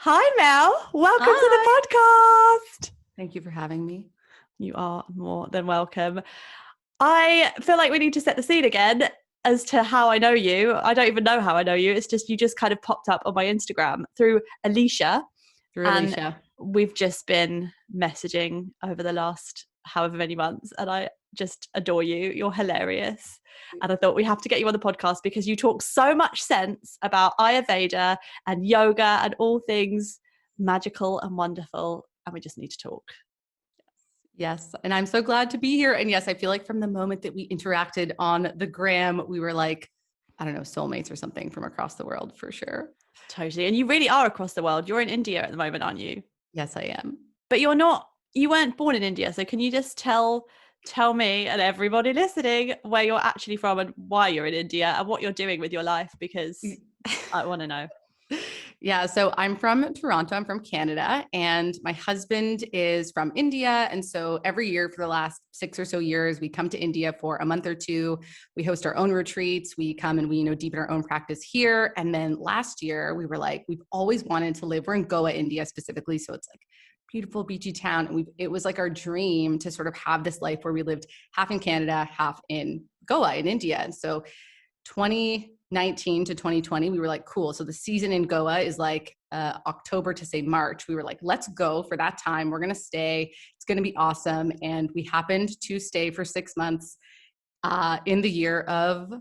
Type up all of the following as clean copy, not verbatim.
Hi, Mel. Welcome to Hi. the podcast. Thank you for having me. You are more than welcome. I feel like we need to set the scene again as to how I know you. I don't even know how I know you. It's just you just kind of popped up on my Instagram through Alicia. And we've just been messaging over the last however many months. And I just adore you. You're hilarious. And I thought we have to get you on the podcast because you talk so much sense about Ayurveda and yoga and all things magical and wonderful. And we just need to talk. Yes. And I'm so glad to be here. And yes, I feel like from the moment that we interacted on the gram, we were like, I don't know, soulmates or something from across the world for sure. Totally. And you really are across the world. You're in India at the moment, aren't you? Yes, I am. But you weren't born in India. So can you just tell me and everybody listening where you're actually from and why you're in India and what you're doing with your life? Because I want to know. Yeah. So I'm from Toronto. I'm from Canada, and my husband is from India. And so every year for the last 6 or so years, we come to India for a month or two. We host our own retreats. We come and we, deepen our own practice here. And then last year we were like, we've always wanted to live. We're in Goa, India specifically. So it's like beautiful beachy town. And it was like our dream to sort of have this life where we lived half in Canada, half in Goa in India. And so 2019 to 2020, we were like, cool. So the season in Goa is like October to say March. We were like, let's go for that time. We're going to stay. It's going to be awesome. And we happened to stay for 6 months in the year of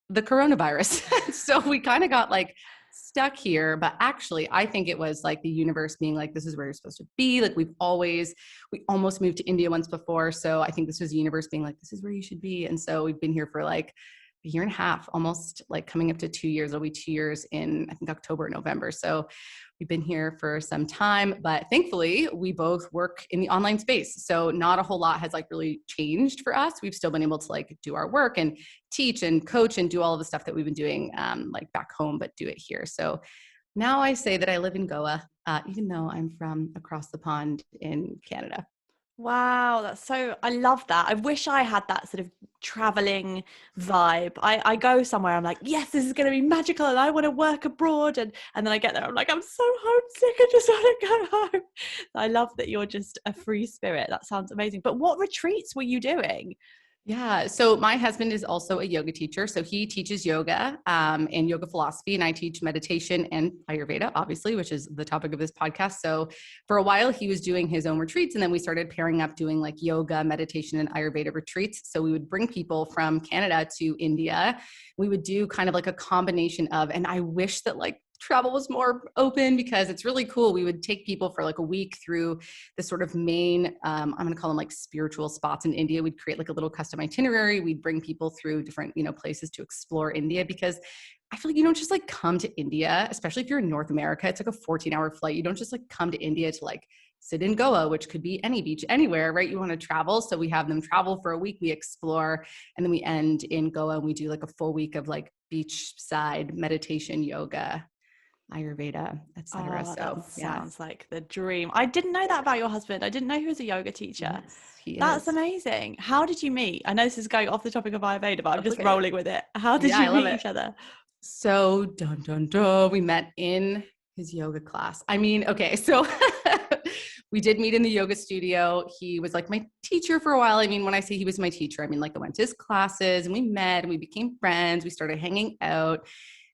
the coronavirus. So we kind of got like stuck here, but actually I think it was like the universe being like, this is where you're supposed to be. Like we almost moved to India once before. So I think this was the universe being like, this is where you should be. And so we've been here for like a year and a half, almost like coming up to 2 years. It'll be 2 years in, I think, October, November. So we've been here for some time, but thankfully we both work in the online space. So not a whole lot has like really changed for us. We've still been able to like do our work and teach and coach and do all of the stuff that we've been doing like back home, but do it here. So now I say that I live in Goa, even though I'm from across the pond in Canada. Wow, I love that. I wish I had that sort of traveling vibe. I go somewhere, I'm like, yes, this is going to be magical and I want to work abroad. And then I get there, I'm like, I'm so homesick. I just want to go home. I love that you're just a free spirit. That sounds amazing. But what retreats were you doing? Yeah. So my husband is also a yoga teacher. So he teaches yoga and yoga philosophy, and I teach meditation and Ayurveda, obviously, which is the topic of this podcast. So for a while, he was doing his own retreats, and then we started pairing up doing like yoga, meditation, and Ayurveda retreats. So we would bring people from Canada to India. We would do kind of like a combination of, and I wish that like travel was more open because it's really cool. We would take people for like a week through the sort of main, I'm going to call them like spiritual spots in India. We'd create like a little custom itinerary. We'd bring people through different, places to explore India, because I feel like you don't just like come to India, especially if you're in North America. It's like a 14-hour flight. You don't just like come to India to like sit in Goa, which could be any beach anywhere, right? You want to travel. So we have them travel for a week, we explore, and then we end in Goa and we do like a full week of like beachside meditation, yoga, Ayurveda, etc. So sounds like the dream. I didn't know that about your husband. I didn't know he was a yoga teacher. Yes, That's amazing. How did you meet? I know this is going off the topic of Ayurveda, but I'm just rolling with it. How did you meet each other? So we met in his yoga class. I mean, okay, so we did meet in the yoga studio. He was like my teacher for a while. I mean, when I say he was my teacher, I mean like I went to his classes and we met and we became friends. We started hanging out.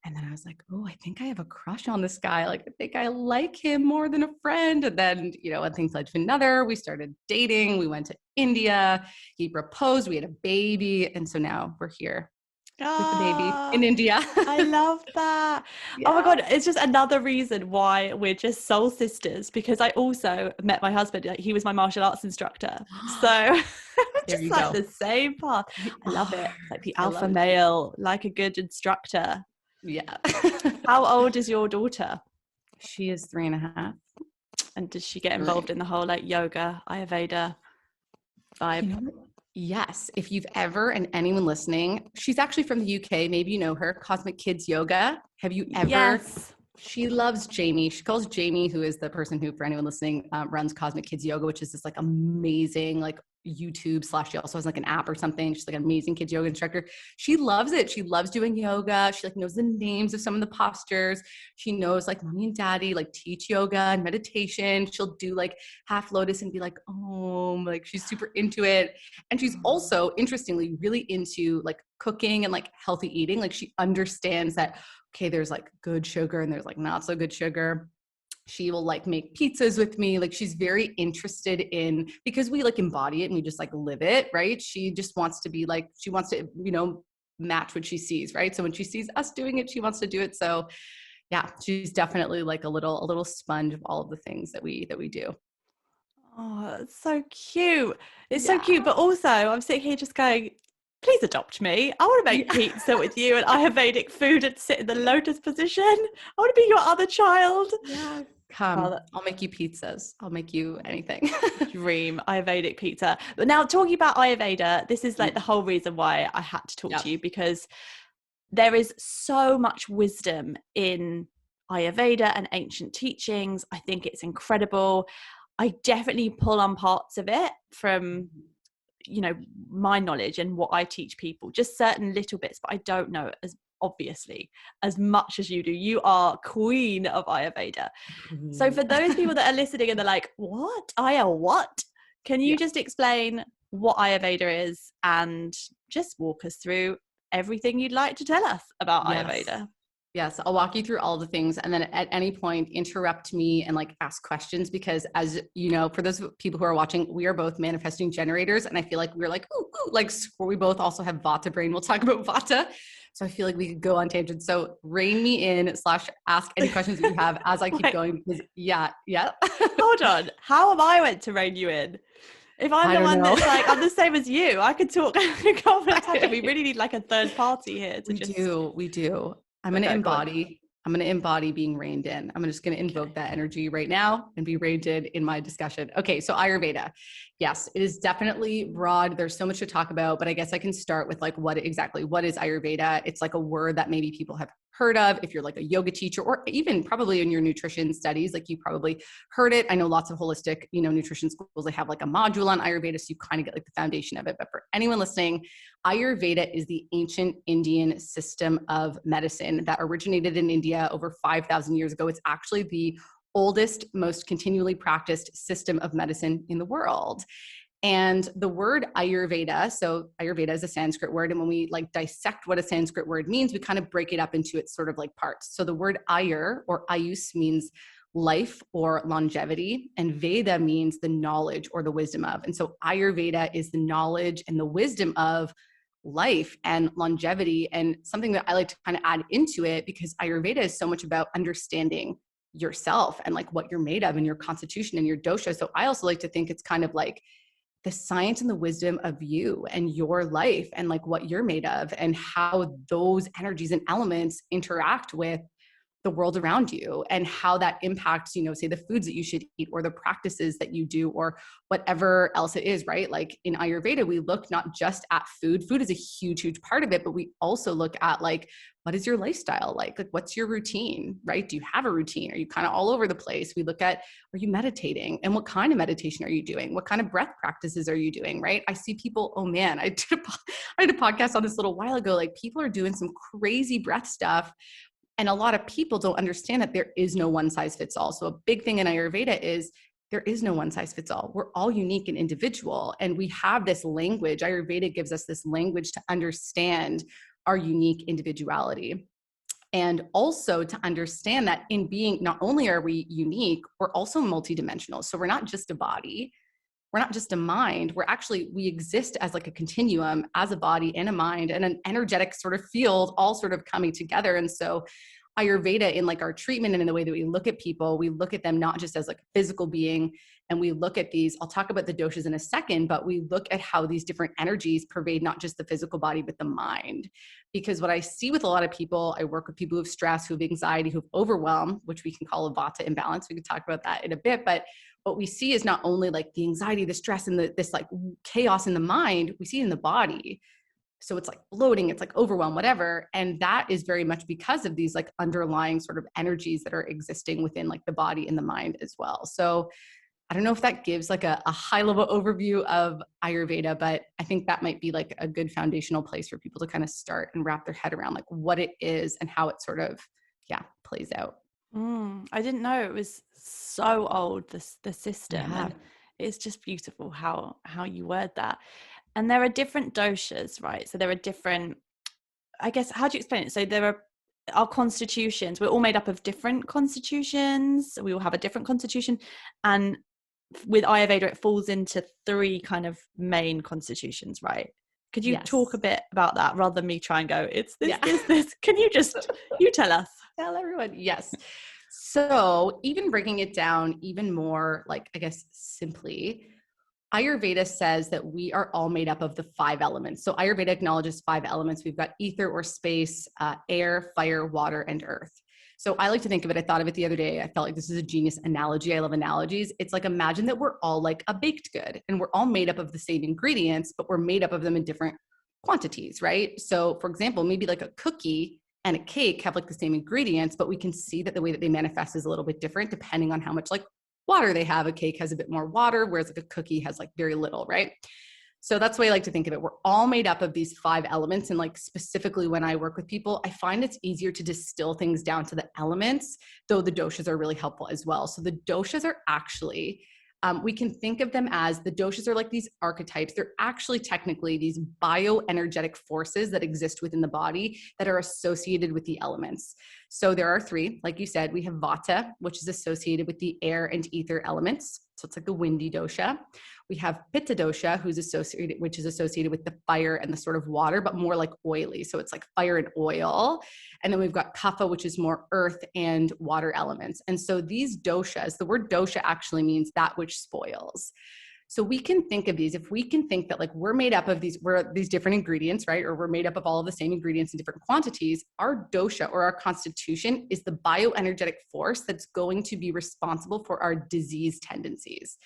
And then I was like, oh, I think I have a crush on this guy. Like, I think I like him more than a friend. And then, one thing led to another. We started dating. We went to India. He proposed. We had a baby. And so now we're here with the baby in India. I love that. Yeah. Oh my God. It's just another reason why we're just soul sisters, because I also met my husband. Like, he was my martial arts instructor. So just like the same path. I love it. Like the alpha male, like a good instructor. Yeah. How old is your daughter? She is 3.5. And does she get involved in the whole like yoga, Ayurveda vibe? Yes. If you've ever, and anyone listening, she's actually from the UK. Maybe you know her, Cosmic Kids Yoga. Have you ever? Yes. She loves Jamie. She calls Jamie, who is the person who, for anyone listening, runs Cosmic Kids Yoga, which is this like amazing, like YouTube / she also has like an app or something. She's like an amazing kids yoga instructor. She loves it. She loves doing yoga. She like knows the names of some of the postures. She knows like mommy and daddy like teach yoga and meditation. She'll do like half lotus and be like, oh, like she's super into it. And she's also interestingly really into like cooking and like healthy eating. Like she understands that, okay, there's like good sugar and there's like not so good sugar. She will like make pizzas with me. Like she's very interested in, because we like embody it and we just like live it, right? She just wants to be like, she wants to, you know, match what she sees, right? So when she sees us doing it, she wants to do it. So yeah, she's definitely like a little sponge of all of the things that we do. Oh, it's so cute. It's so cute. But also I'm sitting here just going, please adopt me. I want to make pizza with you and Ayurvedic food and sit in the lotus position. I want to be your other child. Yeah. Come, I'll make you pizzas. I'll make you anything. Dream Ayurvedic pizza. But now talking about Ayurveda, this is like the whole reason why I had to talk to you, because there is so much wisdom in Ayurveda and ancient teachings. I think it's incredible. I definitely pull on parts of it from, you know, my knowledge and what I teach people, just certain little bits, but I don't know as obviously as much as you do. You are queen of Ayurveda. So for those people that are listening and they're like, what? What? Can you just explain what Ayurveda is and just walk us through everything you'd like to tell us about Ayurveda? Yes, I'll walk you through all the things, and then at any point interrupt me and like ask questions, because as you know, for those people who are watching, we are both manifesting generators, and I feel like we're like, ooh, like we both also have Vata brain. We'll talk about Vata. So I feel like we could go on tangents. So rein me in / ask any questions that you have as I keep going. Because Hold on. How am I meant to rein you in? If I'm the one that's like, I'm the same as you, I could talk. We really need like a third party here. We do. I'm going to embody being reined in. I'm just going to invoke that energy right now and be reined in my discussion. Okay. So Ayurveda. Yes, it is definitely broad. There's so much to talk about, but I guess I can start with like, what is Ayurveda? It's like a word that maybe people have heard of. If you're like a yoga teacher, or even probably in your nutrition studies, like you probably heard it. I know lots of holistic, you know, nutrition schools, they have like a module on Ayurveda. So you kind of get like the foundation of it. But for anyone listening, Ayurveda is the ancient Indian system of medicine that originated in India over 5,000 years ago. It's actually the oldest, most continually practiced system of medicine in the world. And the word Ayurveda, so Ayurveda is a Sanskrit word. And when we like dissect what a Sanskrit word means, we kind of break it up into its sort of like parts. So the word Ayur or Ayus means life or longevity, and Veda means the knowledge or the wisdom of. And so Ayurveda is the knowledge and the wisdom of life and longevity, and something that I like to kind of add into it, because Ayurveda is so much about understanding yourself and like what you're made of and your constitution and your dosha. So I also like to think it's kind of like the science and the wisdom of you and your life and like what you're made of and how those energies and elements interact with the world around you and how that impacts, you know, say the foods that you should eat or the practices that you do or whatever else it is, right? Like in Ayurveda, we look not just at food. Food is a huge, huge part of it, but we also look at like, what is your lifestyle like? Like, what's your routine, right? Do you have a routine? Are you kind of all over the place? We look at, are you meditating? And what kind of meditation are you doing? What kind of breath practices are you doing, right? I see people, oh man, I did a podcast on this a little while ago. Like people are doing some crazy breath stuff. And a lot of people don't understand that there is no one size fits all. So a big thing in Ayurveda is there is no one size fits all. We're all unique and individual. And we have this language. Ayurveda gives us this language to understand our unique individuality. And also to understand that in being, not only are we unique, we're also multidimensional. So we're not just a body. We're not just a mind. We exist as like a continuum, as a body and a mind and an energetic sort of field, all sort of coming together. And so Ayurveda, in like our treatment and in the way that we look at people, we look at them not just as like a physical being, and we look at these, I'll talk about the doshas in a second, but we look at how these different energies pervade not just the physical body, but the mind. Because what I see with a lot of people, I work with people who have stress, who have anxiety, who have overwhelm, which we can call a Vata imbalance. We could talk about that in a bit, but what we see is not only like the anxiety, the stress, and this like chaos in the mind, we see it in the body. So it's like bloating, it's like overwhelm, whatever. And that is very much because of these like underlying sort of energies that are existing within like the body and the mind as well. So I don't know if that gives like a high level overview of Ayurveda, but I think that might be like a good foundational place for people to kind of start and wrap their head around like what it is and how it sort of, plays out. I didn't know it was so old, the system. Yeah. And it's just beautiful how you word that. And there are different doshas, right? So there are different, I guess, how do you explain it? So there are our constitutions. We're all made up of different constitutions. We all have a different constitution. And with Ayurveda, it falls into 3 kind of main constitutions, right? Could you talk a bit about that rather than me try and go, it's this, this. Can you just, you tell us? Tell everyone. Yes. So even breaking it down even more, like, I guess, simply, Ayurveda says that we are all made up of the 5 elements. So Ayurveda acknowledges 5 elements. We've got ether or space, air, fire, water, and earth. So I like to think of it, I thought of it the other day. I felt like this is a genius analogy. I love analogies. It's like, imagine that we're all like a baked good and we're all made up of the same ingredients, but we're made up of them in different quantities, right? So for example, maybe like a cookie and a cake have like the same ingredients, but we can see that the way that they manifest is a little bit different depending on how much like water they have. A cake has a bit more water, whereas like a cookie has like very little, right? So that's the way I like to think of it. We're all made up of these 5 elements. And like specifically when I work with people, I find it's easier to distill things down to the elements, though the doshas are really helpful as well. So the doshas are actually, we can think of them as, the doshas are like these archetypes. They're actually technically these bioenergetic forces that exist within the body that are associated with the elements. So there are 3, like you said. We have vata, which is associated with the air and ether elements. So it's like the windy dosha. We have Pitta dosha, which is associated with the fire and the sort of water, but more like oily. So it's like fire and oil. And then we've got Kapha, which is more earth and water elements. And so these doshas, the word dosha actually means that which spoils. So we can think of these, if we can think that like we're made up of these different ingredients, right? Or we're made up of all of the same ingredients in different quantities. Our dosha or our constitution is the bioenergetic force that's going to be responsible for our disease tendencies.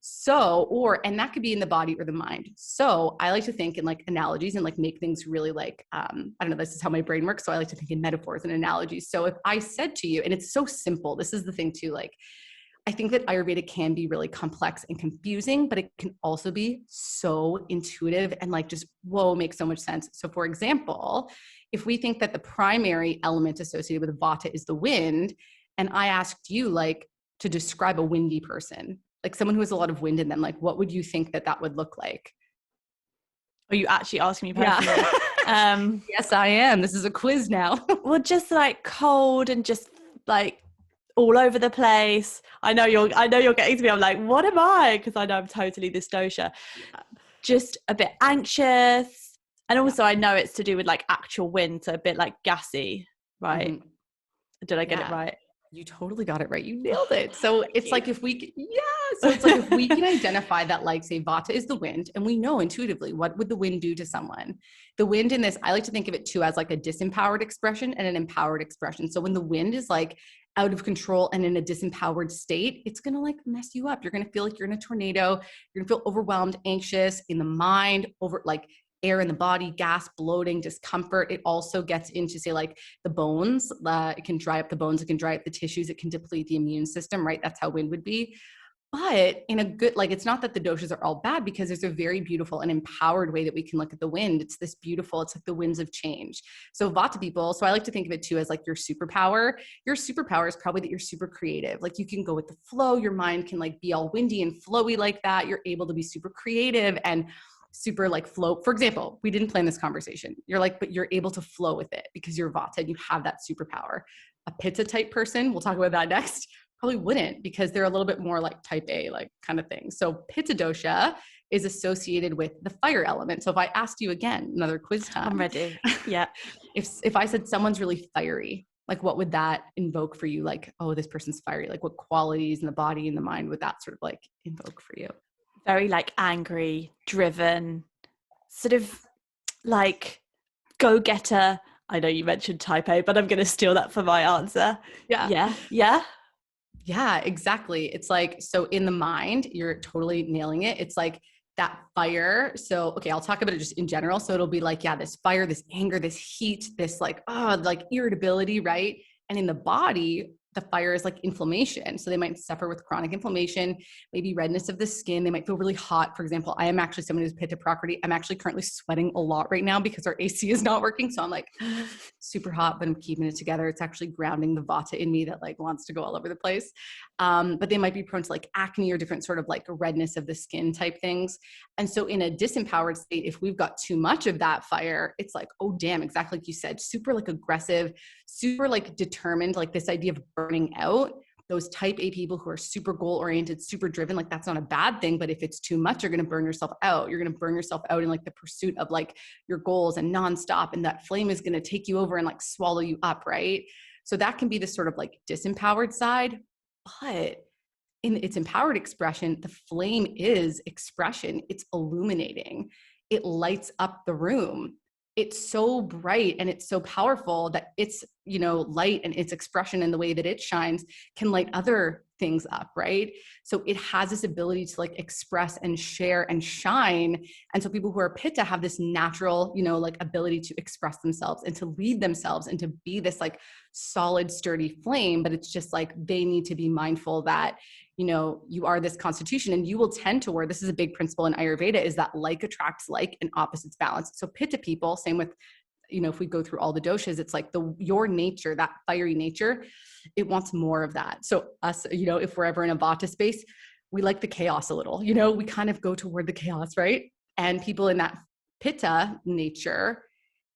So, and that could be in the body or the mind. So I like to think in like analogies and like make things really like, I don't know, this is how my brain works. So I like to think in metaphors and analogies. So if I said to you, and it's so simple, this is the thing too, like, I think that Ayurveda can be really complex and confusing, but it can also be so intuitive and like just, whoa, makes so much sense. So for example, if we think that the primary element associated with Vata is the wind, and I asked you like to describe a windy person, like someone who has a lot of wind in them, like what would you think that would look like? Are you actually asking me personally? Yeah. Yes, I am. This is a quiz now. Well, just like cold and just like all over the place. I know you're getting to me. I'm like, what am I? Because I know I'm totally this dosha. Yeah. Just a bit anxious. And also I know it's to do with like actual wind, so a bit like gassy, right? Mm-hmm. Did I get it right? You totally got it right. You nailed it. So it's like if we, so it's like if we can identify that, like say Vata is the wind, and we know intuitively what would the wind do to someone. The wind in this, I like to think of it too as like a disempowered expression and an empowered expression. So when the wind is like out of control and in a disempowered state, it's going to like mess you up. You're going to feel like you're in a tornado. You're going to feel overwhelmed, anxious in the mind, over like air in the body, gas, bloating, discomfort. It also gets into say like the bones. It can dry up the bones. It can dry up the tissues. It can deplete the immune system, right? That's how wind would be. But in a good, like, it's not that the doshas are all bad, because there's a very beautiful and empowered way that we can look at the wind. It's this beautiful, it's like the winds of change. So Vata people, so I like to think of it too as like your superpower. Your superpower is probably that you're super creative. Like you can go with the flow. Your mind can like be all windy and flowy like that. You're able to be super creative and super like flow. For example, we didn't plan this conversation. You're like, but you're able to flow with it because you're Vata and you have that superpower. A Pitta type person, we'll talk about that next, probably wouldn't, because they're a little bit more like type A, like kind of thing. So Pitta dosha is associated with the fire element. So if I asked you again, another quiz time. I'm ready. Yeah. If I said someone's really fiery, like what would that invoke for you? Like, oh, this person's fiery. Like what qualities in the body and the mind would that sort of like invoke for you? Very like angry, driven, sort of like go-getter. I know you mentioned type A, but I'm going to steal that for my answer. Yeah, exactly. It's like, so in the mind, you're totally nailing it. It's like that fire. So, okay, I'll talk about it just in general. So it'll be like, yeah, this fire, this anger, this heat, this like, like irritability, right? And in the body, the fire is like inflammation. So they might suffer with chronic inflammation, maybe redness of the skin. They might feel really hot. For example, I am actually someone who's Pitta Prakriti. I'm actually currently sweating a lot right now because our AC is not working. So I'm like super hot, but I'm keeping it together. It's actually grounding the Vata in me that like wants to go all over the place. But they might be prone to like acne or different sort of like redness of the skin type things. And so in a disempowered state, if we've got too much of that fire, it's like, oh damn, exactly like you said, super like aggressive, super like determined, like this idea of burning out. Those type A people who are super goal oriented, super driven, like that's not a bad thing. But if it's too much, you're going to burn yourself out. You're going to burn yourself out in like the pursuit of like your goals and nonstop. And that flame is going to take you over and like swallow you up. Right. So that can be the sort of like disempowered side, but in its empowered expression, the flame is expression. It's illuminating. It lights up the room. It's so bright and it's so powerful that its, light and its expression and the way that it shines can light other things up, right? So it has this ability to like express and share and shine. And so people who are Pitta have this natural, like ability to express themselves and to lead themselves and to be this like solid, sturdy flame. But it's just like they need to be mindful that, you are this constitution and you will tend toward, this is a big principle in Ayurveda, is that like attracts like and opposites balance. So Pitta people, same with, if we go through all the doshas, it's like your nature, that fiery nature, it wants more of that. So us, if we're ever in a Vata space, we like the chaos a little, we kind of go toward the chaos, right? And people in that Pitta nature,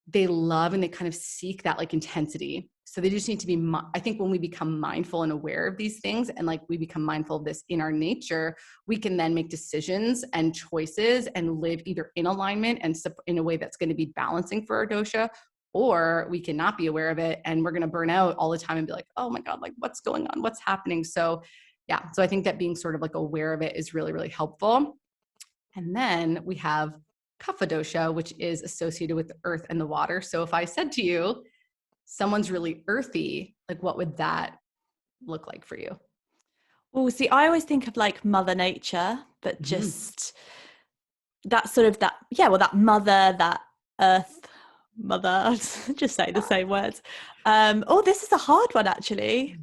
they love and they kind of seek that like intensity. So they just need to be, I think when we become mindful and aware of these things and like we become mindful of this in our nature, we can then make decisions and choices and live either in alignment and in a way that's going to be balancing for our dosha, or we cannot be aware of it and we're going to burn out all the time and be like, oh my God, like what's going on? What's happening? So yeah, so I think that being sort of like aware of it is really, really helpful. And then we have Kapha Dosha, which is associated with the earth and the water. So if I said to you, someone's really earthy, like what would that look like for you? Well, see, I always think of like Mother Nature, but just that sort of that mother, that earth mother, just say the same words. This is a hard one, actually.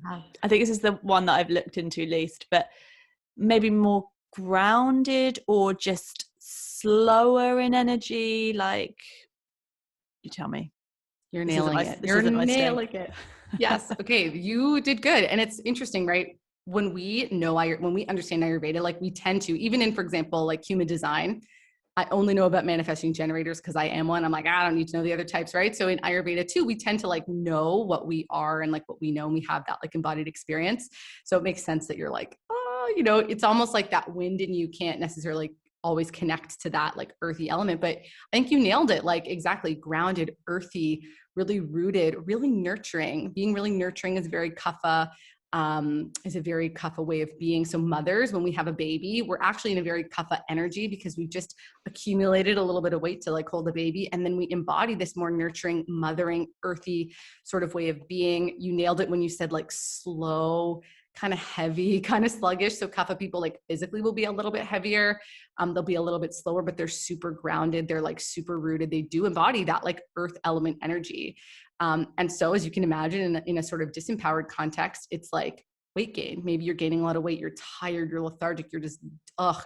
I think this is the one that I've looked into least, but maybe more grounded or just slower in energy. Like, you tell me. You're nailing it. You're nailing it. Yes. Okay. You did good. And it's interesting, right? When we understand Ayurveda, like we tend to, even in, for example, like human design, I only know about manifesting generators because I am one. I'm like, I don't need to know the other types, right? So in Ayurveda too, we tend to like know what we are and like what we know, and we have that like embodied experience. So it makes sense that you're like, it's almost like that wind and you can't necessarily always connect to that like earthy element, but I think you nailed it. Like exactly, grounded, earthy, really rooted, really nurturing. Being really nurturing is very Kapha, is a very Kapha way of being. So mothers, when we have a baby, we're actually in a very Kapha energy because we've just accumulated a little bit of weight to like hold the baby. And then we embody this more nurturing, mothering, earthy sort of way of being. You nailed it when you said like slow, kind of heavy, kind of sluggish. So Kapha people like physically will be a little bit heavier. They'll be a little bit slower, but they're super grounded. They're like super rooted. They do embody that like earth element energy. And so as you can imagine in a sort of disempowered context, it's like weight gain. Maybe you're gaining a lot of weight. You're tired. You're lethargic. You're just,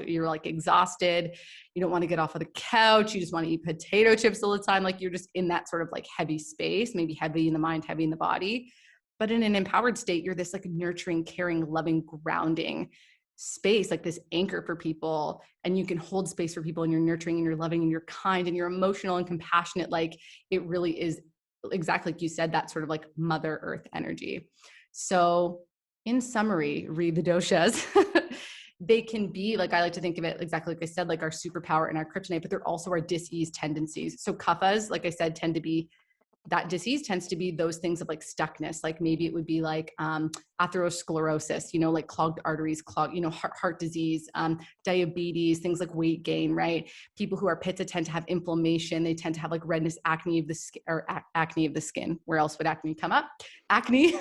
you're like exhausted. You don't want to get off of the couch. You just want to eat potato chips all the time. Like you're just in that sort of like heavy space, maybe heavy in the mind, heavy in the body. But in an empowered state, you're this like nurturing, caring, loving, grounding space, like this anchor for people. And you can hold space for people and you're nurturing and you're loving and you're kind and you're emotional and compassionate. Like it really is exactly like you said, that sort of like Mother Earth energy. So in summary, read the doshas. They can be like, I like to think of it exactly like I said, like our superpower and our kryptonite, but they're also our dis-ease tendencies. So kaphas, like I said, tend to be that disease tends to be those things of like stuckness. Like maybe it would be like atherosclerosis, like clogged arteries, heart disease, diabetes, things like weight gain, right? People who are Pitta tend to have inflammation. They tend to have like redness, acne of the skin, or acne of the skin. Where else would acne come up? Acne,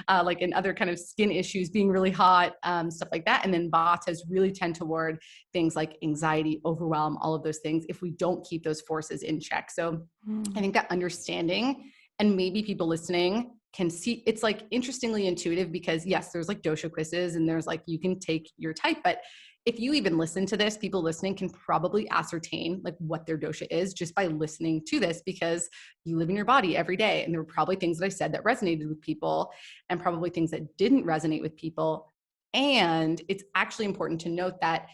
like in other kind of skin issues, being really hot, stuff like that. And then Vatas really tend toward things like anxiety, overwhelm, all of those things if we don't keep those forces in check. So I think that understanding, and maybe people listening can see, it's like interestingly intuitive because yes, there's like dosha quizzes and there's like, you can take your type, but if you even listen to this, people listening can probably ascertain like what their dosha is just by listening to this, because you live in your body every day. And there were probably things that I said that resonated with people and probably things that didn't resonate with people. And it's actually important to note that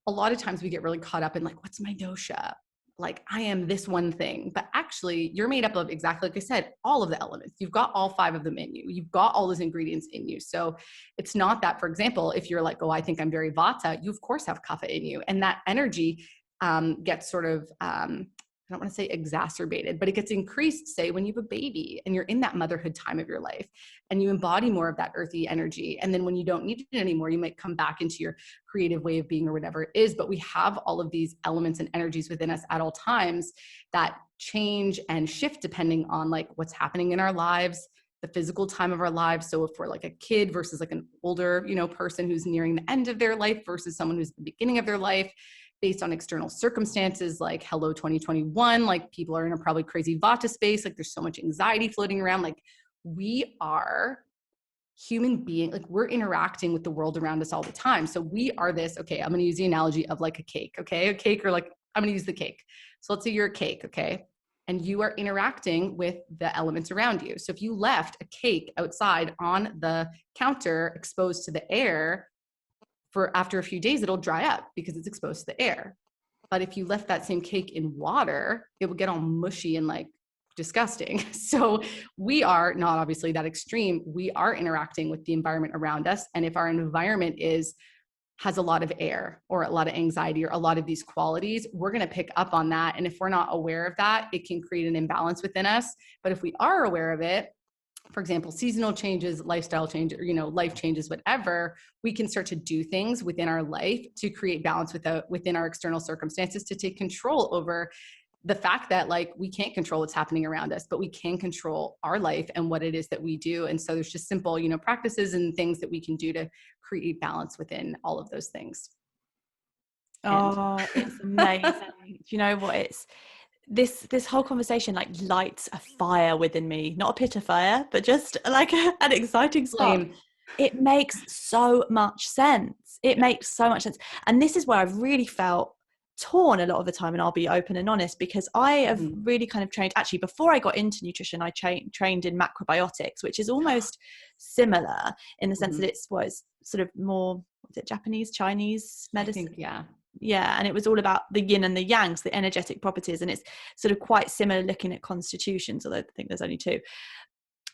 a lot of times we get really caught up in like, what's my dosha? Like I am this one thing, but actually you're made up of, exactly like I said, all of the elements. You've got all 5 of them in you. You've got all those ingredients in you. So it's not that, for example, if you're like, oh, I think I'm very Vata, you of course have Kapha in you. And that energy gets sort of, I don't want to say exacerbated, but it gets increased, say, when you have a baby and you're in that motherhood time of your life and you embody more of that earthy energy. And then when you don't need it anymore, you might come back into your creative way of being or whatever it is. But we have all of these elements and energies within us at all times that change and shift depending on like what's happening in our lives, the physical time of our lives. So if we're like a kid versus like an older, person who's nearing the end of their life versus someone who's at the beginning of their life, based on external circumstances, like hello 2021, like people are in a probably crazy Vata space. Like there's so much anxiety floating around. Like we are human being, like we're interacting with the world around us all the time. So we are this, okay, I'm going to use the analogy of like a cake. Okay. A cake, or like, I'm going to use the cake. So let's say you're a cake. Okay. And you are interacting with the elements around you. So if you left a cake outside on the counter exposed to the air, for after a few days, it'll dry up because it's exposed to the air. But if you left that same cake in water, it would get all mushy and like disgusting. So we are not obviously that extreme. We are interacting with the environment around us. And if our environment has a lot of air or a lot of anxiety or a lot of these qualities, we're going to pick up on that. And if we're not aware of that, it can create an imbalance within us. But if we are aware of it, for example, seasonal changes, lifestyle change, or, life changes, whatever, we can start to do things within our life to create balance within our external circumstances, to take control over the fact that like we can't control what's happening around us, but we can control our life and what it is that we do. And so there's just simple, practices and things that we can do to create balance within all of those things. Oh, it's amazing. Do you know what? It's this whole conversation like lights a fire within me, not a Pitta fire, but just like an exciting spark. It makes so much sense. It makes so much sense. And this is where I've really felt torn a lot of the time, and I'll be open and honest, because I have really kind of trained, actually before I got into nutrition, I trained in macrobiotics, which is almost similar in the sense that it's sort of more, was it Japanese, Chinese medicine? I think, yeah, and it was all about the yin and the yang, so the energetic properties, and it's sort of quite similar looking at constitutions, although I think there's only 2.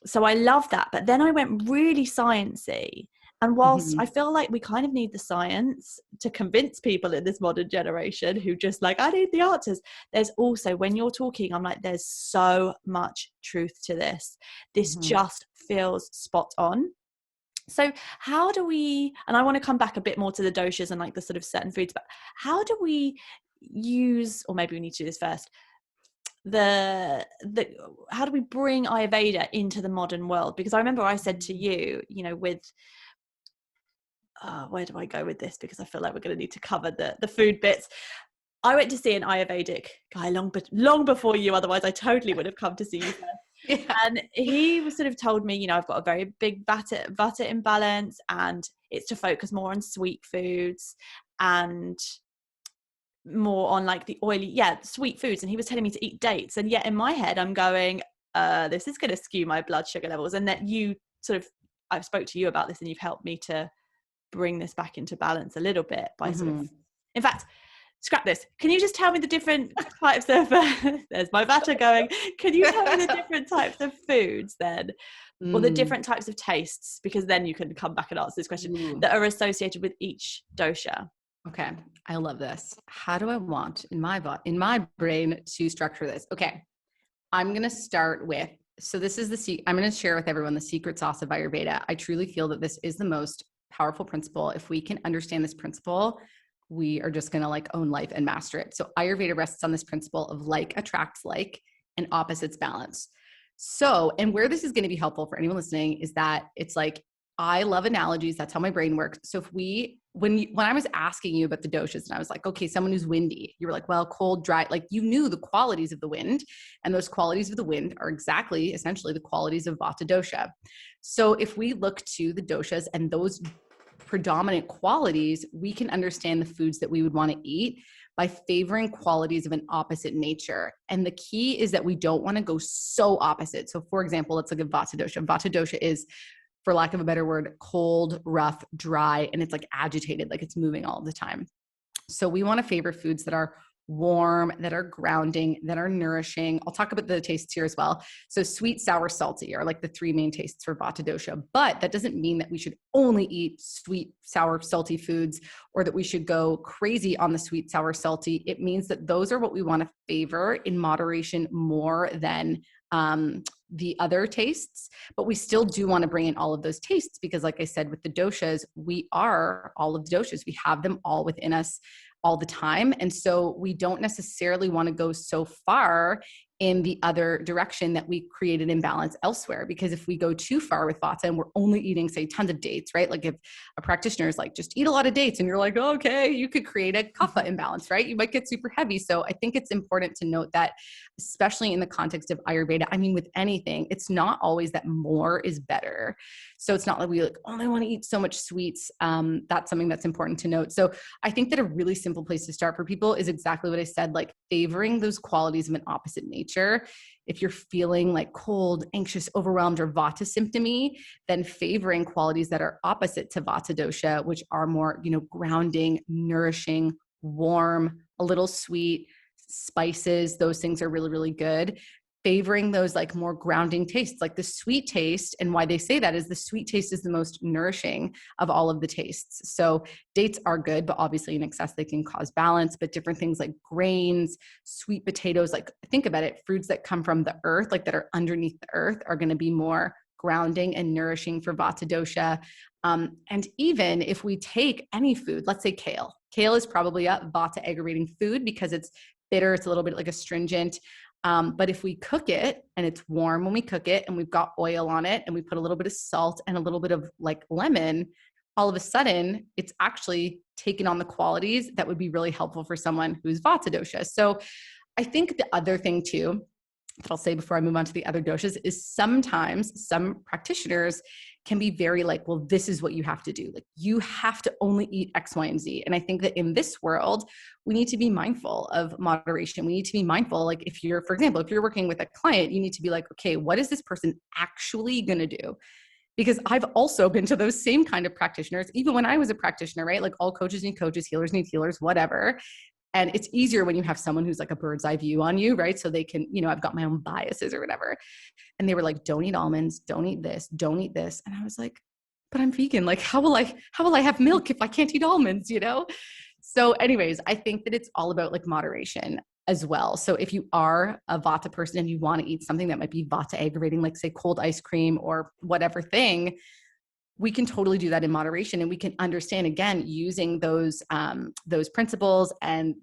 So I love that. But then I went really sciencey, and whilst I feel like we kind of need the science to convince people in this modern generation who just like, I need the answers, there's also, when you're talking, I'm like, there's so much truth to this. This just feels spot on. So how do we, and I want to come back a bit more to the doshas and like the sort of certain foods, but how do we use, or maybe we need to do this first, how do we bring Ayurveda into the modern world? Because I remember I said to you, with, where do I go with this? Because I feel like we're going to need to cover the food bits. I went to see an Ayurvedic guy long before you, otherwise I totally would have come to see you first. Yeah. And he was sort of told me, I've got a very big vata imbalance, and it's to focus more on sweet foods and more on like the oily, sweet foods. And he was telling me to eat dates. And yet in my head, I'm going, this is going to skew my blood sugar levels. And that I've spoke to you about this, and you've helped me to bring this back into balance a little bit by sort of, in fact, scrap this. Can you just tell me the different types of, there's my vata going. Can you tell me the different types of foods then? Or the different types of tastes? Because then you can come back and answer this question that are associated with each dosha. Okay. I love this. How do I want in my brain to structure this? Okay. I'm going to start with, so this is I'm going to share with everyone the secret sauce of Ayurveda. I truly feel that this is the most powerful principle. If we can understand this principle, we are just going to like own life and master it. So Ayurveda rests on this principle of like attracts like and opposites balance. So, and where this is going to be helpful for anyone listening is that it's like, I love analogies. That's how my brain works. So if we when I was asking you about the doshas and I was like, okay, someone who's windy, you were like, well, cold, dry, like you knew the qualities of the wind, and those qualities of the wind are exactly essentially the qualities of Vata dosha. So if we look to the doshas and those predominant qualities, we can understand the foods that we would want to eat by favoring qualities of an opposite nature. And the key is that we don't want to go so opposite. So for example, let's look at Vata dosha. Vata dosha is, for lack of a better word, cold, rough, dry, and it's like agitated, like it's moving all the time. So we want to favor foods that are warm, that are grounding, that are nourishing. I'll talk about the tastes here as well. So sweet, sour, salty are like the three main tastes for Vata dosha, but that doesn't mean that we should only eat sweet, sour, salty foods, or that we should go crazy on the sweet, sour, salty. It means that those are what we want to favor in moderation more than the other tastes, but we still do want to bring in all of those tastes because like I said, with the doshas, we are all of the doshas. We have them all within us all the time. And so we don't necessarily want to go so far in the other direction that we create an imbalance elsewhere. Because if we go too far with Vata and we're only eating, say, tons of dates, right? Like if a practitioner is like, just eat a lot of dates and you're like, okay, you could create a kapha imbalance, right? You might get super heavy. So I think it's important to note that, especially in the context of Ayurveda, I mean, with anything, it's not always that more is better. So it's not like we like only want to eat so much sweets. That's something that's important to note. So I think that a really simple place to start for people is exactly what I said, like favoring those qualities of an opposite nature. If you're feeling like cold, anxious, overwhelmed, or Vata symptomy, then favoring qualities that are opposite to Vata dosha, which are more, grounding, nourishing, warm, a little sweet, spices, those things are really, really good. Favoring those like more grounding tastes, like the sweet taste. And why they say that is the sweet taste is the most nourishing of all of the tastes. So dates are good, but obviously in excess, they can cause balance, but different things like grains, sweet potatoes, like think about it, fruits that come from the earth, like that are underneath the earth are going to be more grounding and nourishing for Vata dosha. And even if we take any food, let's say kale is probably a Vata aggravating food because it's bitter. It's a little bit like astringent. But if we cook it and it's warm when we cook it and we've got oil on it and we put a little bit of salt and a little bit of like lemon, all of a sudden it's actually taken on the qualities that would be really helpful for someone who's Vata dosha. So I think the other thing too, that I'll say before I move on to the other doshas is sometimes some practitioners can be very like, well, this is what you have to do. Like you have to only eat X, Y, and Z. And I think that in this world, we need to be mindful of moderation. We need to be mindful. Like if you're, for example, if you're working with a client, you need to be like, okay, what is this person actually going to do? Because I've also been to those same kind of practitioners, even when I was a practitioner, right? Like all coaches need coaches, healers need healers, whatever. And it's easier when you have someone who's like a bird's eye view on you, right? So they can, I've got my own biases or whatever. And they were like, don't eat almonds, don't eat this, don't eat this. And I was like, but I'm vegan. Like, how will I have milk if I can't eat almonds, So anyways, I think that it's all about like moderation as well. So if you are a Vata person and you want to eat something that might be Vata aggravating, like say cold ice cream or whatever thing, we can totally do that in moderation. And we can understand, again, using those principles and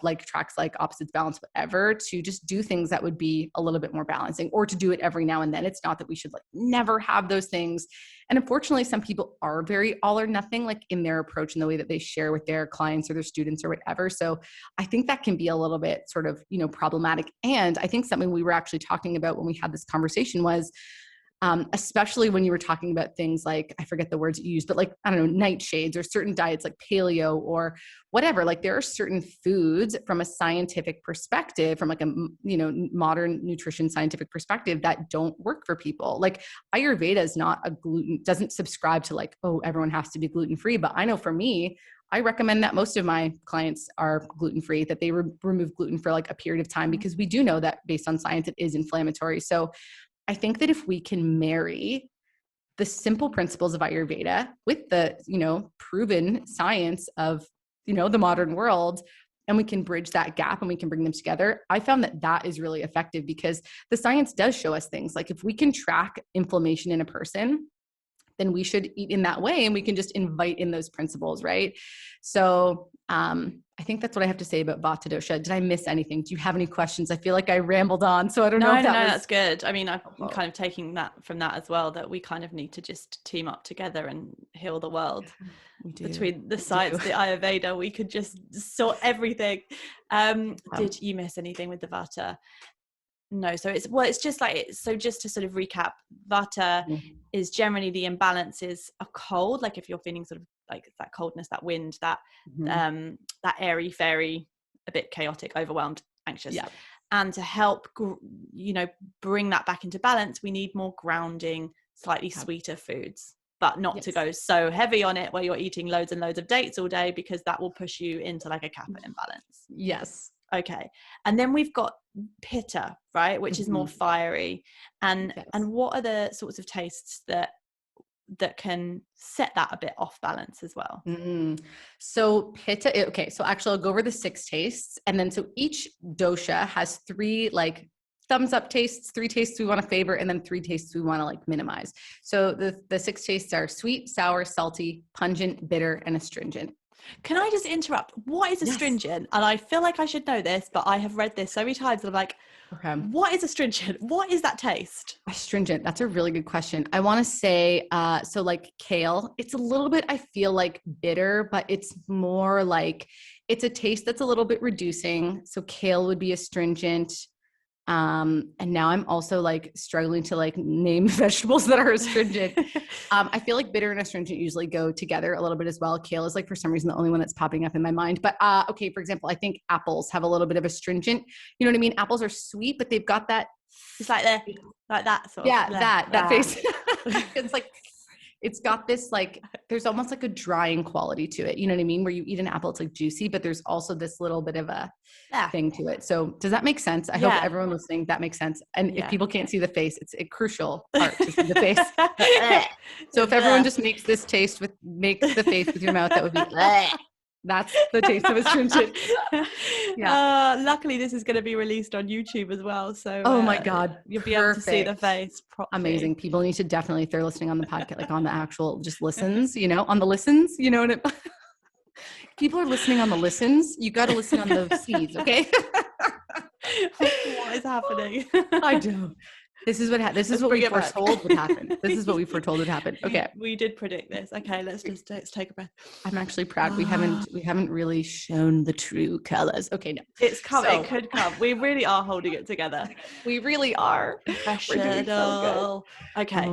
like tracks like opposites balance, whatever, to just do things that would be a little bit more balancing, or to do it every now and then. It's not that we should like never have those things. And unfortunately, some people are very all or nothing, like in their approach and the way that they share with their clients or their students or whatever. So I think that can be a little bit sort of, problematic. And I think something we were actually talking about when we had this conversation was, especially when you were talking about things like, I forget the words you used, but like, I don't know, nightshades or certain diets like paleo or whatever. Like there are certain foods from a scientific perspective, from like a, modern nutrition scientific perspective that don't work for people. Like Ayurveda is not doesn't subscribe to like, oh, everyone has to be gluten-free. But I know for me, I recommend that most of my clients are gluten-free, that they remove gluten for like a period of time, because we do know that based on science, it is inflammatory. So I think that if we can marry the simple principles of Ayurveda with the, proven science of, the modern world, and we can bridge that gap and we can bring them together, I found that that is really effective, because the science does show us things like if we can track inflammation in a person, then we should eat in that way, and we can just invite in those principles, right? So I think that's what I have to say about Vata Dosha. Did I miss anything? Do you have any questions? I feel like I rambled on, so I don't know if that was... that's good. I mean, I'm kind of taking that from that as well, that we kind of need to just team up together and heal the world. Between the science, the Ayurveda, we could just sort everything. Did you miss anything with the Vata? No. So it's just like, so just to sort of recap, Vata is generally the imbalances of cold, like if you're feeling sort of like that coldness, that wind, that that airy fairy, a bit chaotic, overwhelmed, anxious. And to help bring that back into balance, we need more grounding, slightly sweeter foods, but not to go so heavy on it where you're eating loads and loads of dates all day, because that will push you into like a Kapha imbalance. Yes. Okay. And then we've got Pitta, right, which is more fiery. And what are the sorts of tastes that can set that a bit off balance as well? So Pitta, okay, so actually I'll go over the 6 tastes, and then so each dosha has 3 like thumbs up tastes, 3 tastes we want to favor, and then 3 tastes we want to like minimize. So the 6 tastes are sweet, sour, salty, pungent, bitter, and astringent. Can I just interrupt? What is astringent? And I feel like I should know this, but I have read this so many times and I'm like, what is astringent? What is that taste? Astringent. That's a really good question. I want to say, so like kale, it's a little bit, I feel like bitter, but it's more like, it's a taste that's a little bit reducing. So kale would be astringent. And now I'm also like struggling to like name vegetables that are astringent. I feel like bitter and astringent usually go together a little bit as well. Kale is like, for some reason, the only one that's popping up in my mind. But okay, for example, I think apples have a little bit of astringent. You know what I mean? Apples are sweet, but they've got that. It's like that sort of. Yeah, that face. It's like, it's got this like, there's almost like a drying quality to it. You know what I mean? Where you eat an apple, it's like juicy, but there's also this little bit of a thing to it. So does that make sense? I hope everyone listening, that makes sense. And if people can't see the face, it's a crucial part to see the face. So if everyone just makes the face with your mouth, that would be, that's the taste of astringent. Luckily this is going to be released on YouTube as well. So oh my God, you'll be able to see the face properly. Amazing. People need to definitely, if they're listening on the podcast, like on the actual just listens, on the listens, what people are listening on the listens, you got to listen on the C's. Okay. What is happening? I do. This is what we foretold would happen. This is what we foretold would happen. Okay. We did predict this. Okay, let's take a breath. I'm actually proud. We haven't really shown the true colors. Okay, no. It's coming. It could come. We really are holding it together. We really are. Professional. Okay.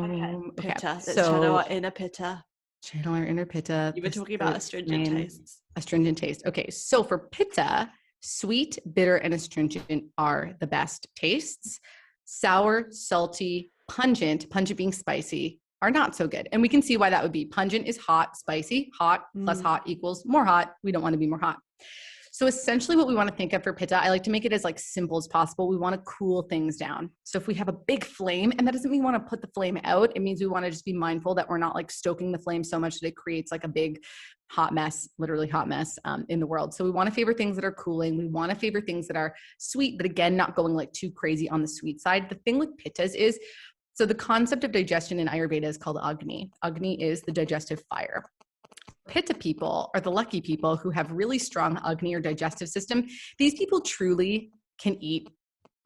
Pitta. Let's channel our inner Pitta. Channel our inner Pitta. You were talking about astringent tastes. Astringent taste. Okay, so for Pitta, sweet, bitter, and astringent are the best tastes. Sour, salty, pungent being spicy, are not so good. And we can see why that would be. Pungent is hot, spicy, hot plus hot equals more hot. We don't want to be more hot. So essentially what we want to think of for Pitta, I like to make it as like simple as possible. We want to cool things down. So if we have a big flame, and that doesn't mean we want to put the flame out, it means we want to just be mindful that we're not like stoking the flame so much that it creates like a big hot mess, literally hot mess in the world. So we want to favor things that are cooling. We want to favor things that are sweet, but again, not going like too crazy on the sweet side. The thing with Pittas is, so the concept of digestion in Ayurveda is called Agni. Agni is the digestive fire. Pitta people are the lucky people who have really strong Agni or digestive system. These people truly can eat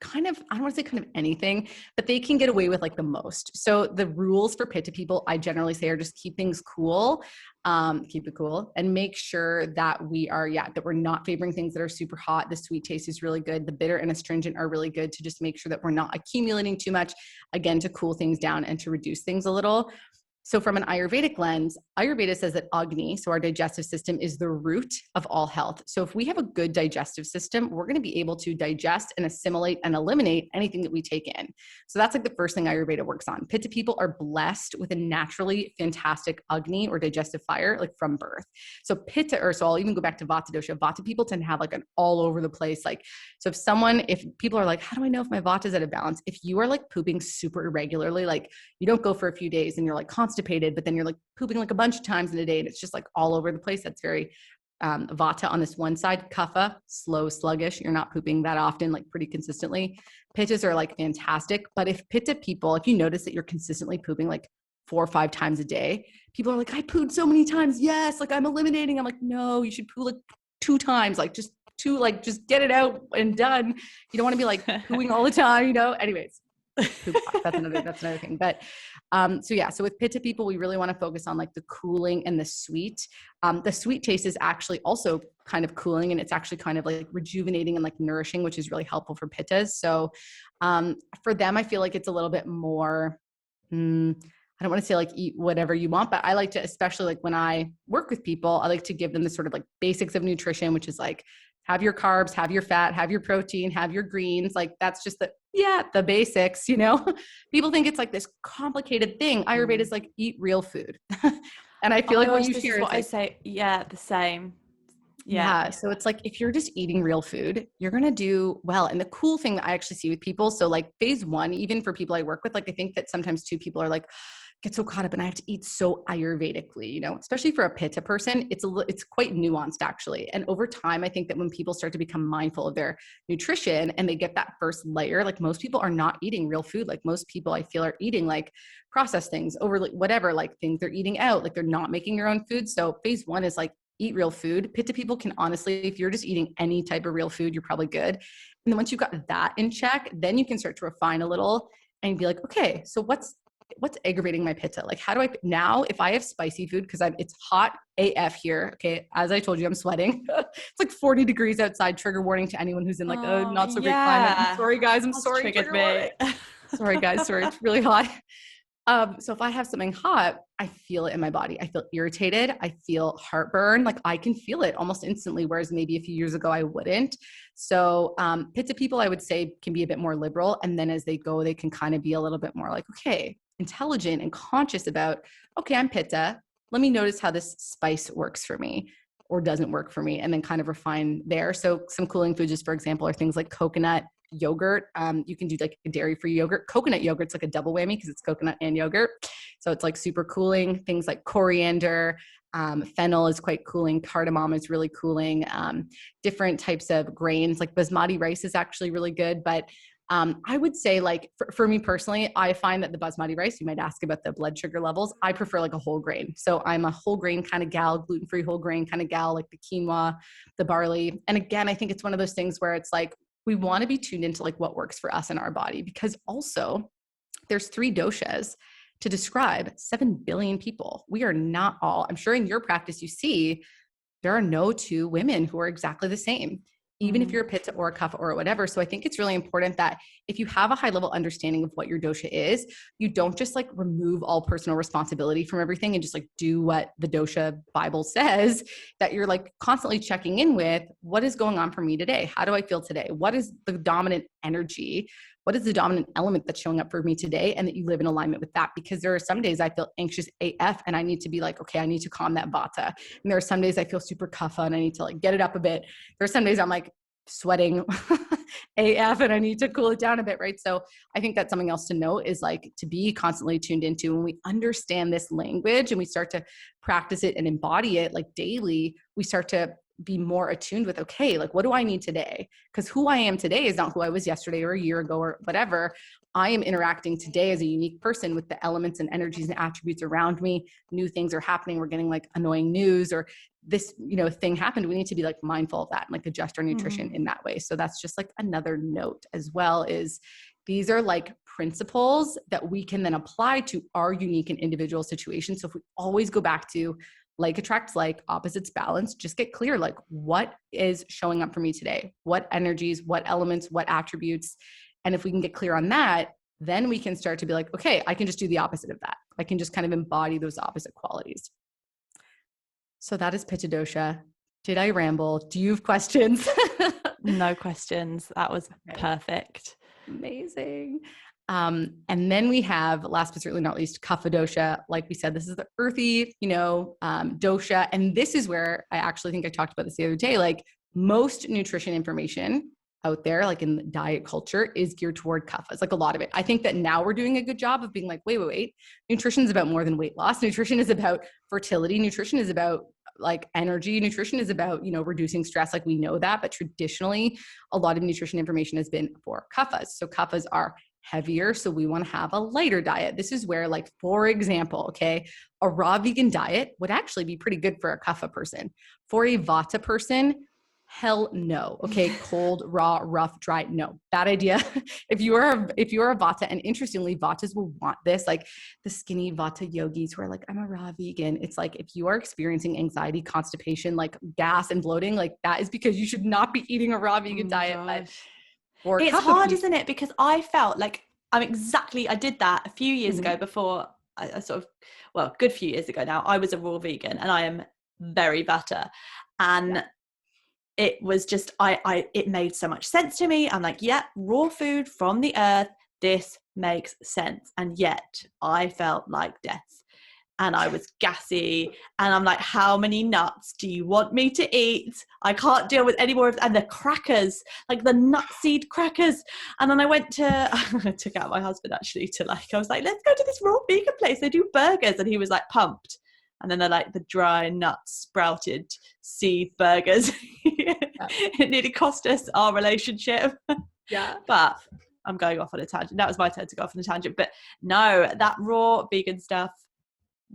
kind of, I don't want to say kind of anything, but they can get away with like the most. So the rules for Pitta people, I generally say, are just keep things cool, keep it cool, and make sure that we are, that we're not favoring things that are super hot. The sweet taste is really good. The bitter and astringent are really good to just make sure that we're not accumulating too much, again, to cool things down and to reduce things a little. So from an Ayurvedic lens, Ayurveda says that Agni, so our digestive system, is the root of all health. So if we have a good digestive system, we're going to be able to digest and assimilate and eliminate anything that we take in. So that's like the first thing Ayurveda works on. Pitta people are blessed with a naturally fantastic Agni or digestive fire, like from birth. So so I'll even go back to Vata Dosha. Vata people tend to have like an all over the place. Like, so if people are like, how do I know if my Vata is out of balance? If you are like pooping super irregularly, like you don't go for a few days and you're like constipated, but then you're like pooping like a bunch of times in a day and it's just like all over the place. That's very Vata on this one side. Kapha, slow, sluggish. You're not pooping that often, like pretty consistently. Pittas are like fantastic. But if Pitta people, if you notice that you're consistently pooping like 4 or 5 times a day, people are like, I pooed so many times. Yes. Like I'm eliminating. I'm like, no, you should poo like 2 times, like just get it out and done. You don't want to be like pooing all the time, you know? Anyways, that's another thing. But so with Pitta people, we really want to focus on like the cooling and the sweet. The sweet taste is actually also kind of cooling, and it's actually kind of like rejuvenating and like nourishing, which is really helpful for Pittas. So for them, I feel like it's a little bit more, I don't want to say like eat whatever you want, but I like to, especially like when I work with people, I like to give them the sort of like basics of nutrition, which is like, have your carbs, have your fat, have your protein, have your greens. Like that's just the basics, you know. People think it's like this complicated thing. Ayurveda is like eat real food. And I feel like what you share is what like, I say. Yeah, the same. Yeah. So it's like, if you're just eating real food, you're going to do well. And the cool thing that I actually see with people, so like phase 1, even for people I work with, like I think that sometimes too, people are like, get so caught up and I have to eat so Ayurvedically, you know, especially for a Pitta person, it's quite nuanced actually. And over time, I think that when people start to become mindful of their nutrition and they get that first layer, like most people are not eating real food. Like most people I feel are eating like processed things, overly whatever, like things they're eating out, like they're not making their own food. So phase 1 is like, eat real food. Pitta people can honestly, if you're just eating any type of real food, you're probably good. And then once you've got that in check, then you can start to refine a little and be like, okay, so what's aggravating my Pitta? Like, how do I now, if I have spicy food, because it's hot AF here. Okay. As I told you, I'm sweating. It's like 40 degrees outside. Trigger warning to anyone who's in like a not so great climate. I'm sorry guys. I'm sorry. Triggered me. Sorry guys. Sorry. It's really hot. So if I have something hot, I feel it in my body. I feel irritated. I feel heartburn. Like I can feel it almost instantly. Whereas maybe a few years ago, I wouldn't. So Pitta people, I would say, can be a bit more liberal. And then as they go, they can kind of be a little bit more like, okay, intelligent and conscious about, okay, I'm Pitta. Let me notice how this spice works for me or doesn't work for me, and then kind of refine there. So some cooling foods, just for example, are things like coconut yogurt. You can do like a dairy-free yogurt. Coconut yogurt's like a double whammy because it's coconut and yogurt. So it's like super cooling. Things like coriander, fennel is quite cooling. Cardamom is really cooling. Different types of grains like basmati rice is actually really good. But I would say like for me personally, I find that the basmati rice, you might ask about the blood sugar levels. I prefer like a whole grain. So I'm a whole grain kind of gal, gluten-free whole grain kind of gal, like the quinoa, the barley. And again, I think it's one of those things where it's like, we want to be tuned into like what works for us in our body, because also there's 3 doshas to describe 7 billion people. We are not all, I'm sure in your practice, you see there are no 2 women who are exactly the same, even if you're a Pitta or a Kapha or whatever. So I think it's really important that if you have a high level understanding of what your dosha is, you don't just like remove all personal responsibility from everything and just like do what the dosha Bible says, that you're like constantly checking in with what is going on for me today? How do I feel today? What is the dominant energy? What is the dominant element that's showing up for me today? And that you live in alignment with that, because there are some days I feel anxious AF and I need to be like, okay, I need to calm that vata. And there are some days I feel super kapha and I need to like get it up a bit. There are some days I'm like sweating AF and I need to cool it down a bit, right? So I think that's something else to note, is like to be constantly tuned into. When we understand this language and we start to practice it and embody it like daily, we start to be more attuned with, okay, like what do I need today? Because who I am today is not who I was yesterday or a year ago or whatever. I am interacting today as a unique person with the elements and energies and attributes around me. New things are happening. We're getting like annoying news, or this, you know, thing happened. We need to be like mindful of that and like adjust our nutrition in that way. So that's just like another note as well, is these are like principles that we can then apply to our unique and individual situation. So if we always go back to like attracts like, opposites balance, just get clear, like what is showing up for me today? What energies, what elements, what attributes? And if we can get clear on that, then we can start to be like, okay, I can just do the opposite of that. I can just kind of embody those opposite qualities. So that is Pitta dosha. Did I ramble? Do you have questions? No questions. That was perfect. Amazing. And then we have, last but certainly not least, Kapha dosha. Like we said, this is the earthy, dosha. And this is where I actually think I talked about this the other day, like most nutrition information out there, like in the diet culture, is geared toward kaphas, like a lot of it. I think that now we're doing a good job of being like, wait, nutrition is about more than weight loss. Nutrition is about fertility. Nutrition is about like energy. Nutrition is about, reducing stress. Like we know that, but traditionally a lot of nutrition information has been for kaphas. So kaphas are heavier. So we want to have a lighter diet. This is where, like, for example, okay, a raw vegan diet would actually be pretty good for a kapha person. For a vata person, Hell no. Okay. Cold, raw, rough, dry. No, bad idea. If you are a Vata, and interestingly, Vatas will want this, like the skinny Vata yogis who are like, I'm a raw vegan. It's like, if you are experiencing anxiety, constipation, like gas and bloating, like that is because you should not be eating a raw vegan diet. But for it's Kapha hard, people, isn't it? Because I felt like I did that a few years ago before I sort of, well, a good few years ago now, I was a raw vegan and I am very Vata. And it was just, it made so much sense to me. I'm like, yeah, raw food from the earth, this makes sense. And yet I felt like death and I was gassy and I'm like, how many nuts do you want me to eat? I can't deal with any more of, and the crackers, like the nut seed crackers. And then I went to, I took out my husband actually to like, I was like, let's go to this raw vegan place. They do burgers. And he was like pumped. And then they're like the dry nut sprouted seed burgers. It nearly cost us our relationship. Yeah. But I'm going off on a tangent. That was my turn to go off on a tangent. But no, that raw vegan stuff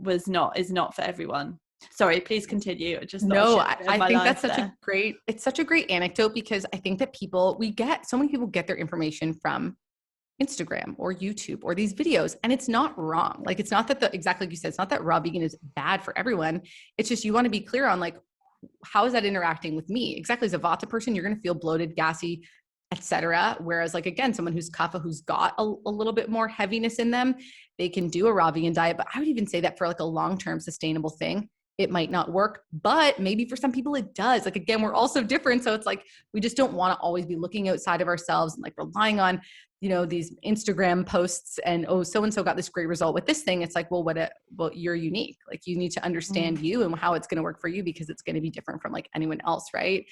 is not for everyone. Sorry, please continue. I think that's it's such a great anecdote, because I think that so many people get their information from Instagram or YouTube or these videos, and it's not wrong. Like, it's not that exactly like you said, it's not that raw vegan is bad for everyone. It's just, you want to be clear on like, how is that interacting with me? Exactly. As a Vata person, you're going to feel bloated, gassy, etc. Whereas like, again, someone who's Kapha, who's got a little bit more heaviness in them, they can do a raw vegan diet. But I would even say that for like a long-term sustainable thing, it might not work, but maybe for some people it does. Like, again, we're all so different. So it's like, we just don't want to always be looking outside of ourselves and like relying on, these Instagram posts and, oh, so-and-so got this great result with this thing. It's like, well, you're unique. Like, you need to understand you and how it's going to work for you, because it's going to be different from like anyone else. Right.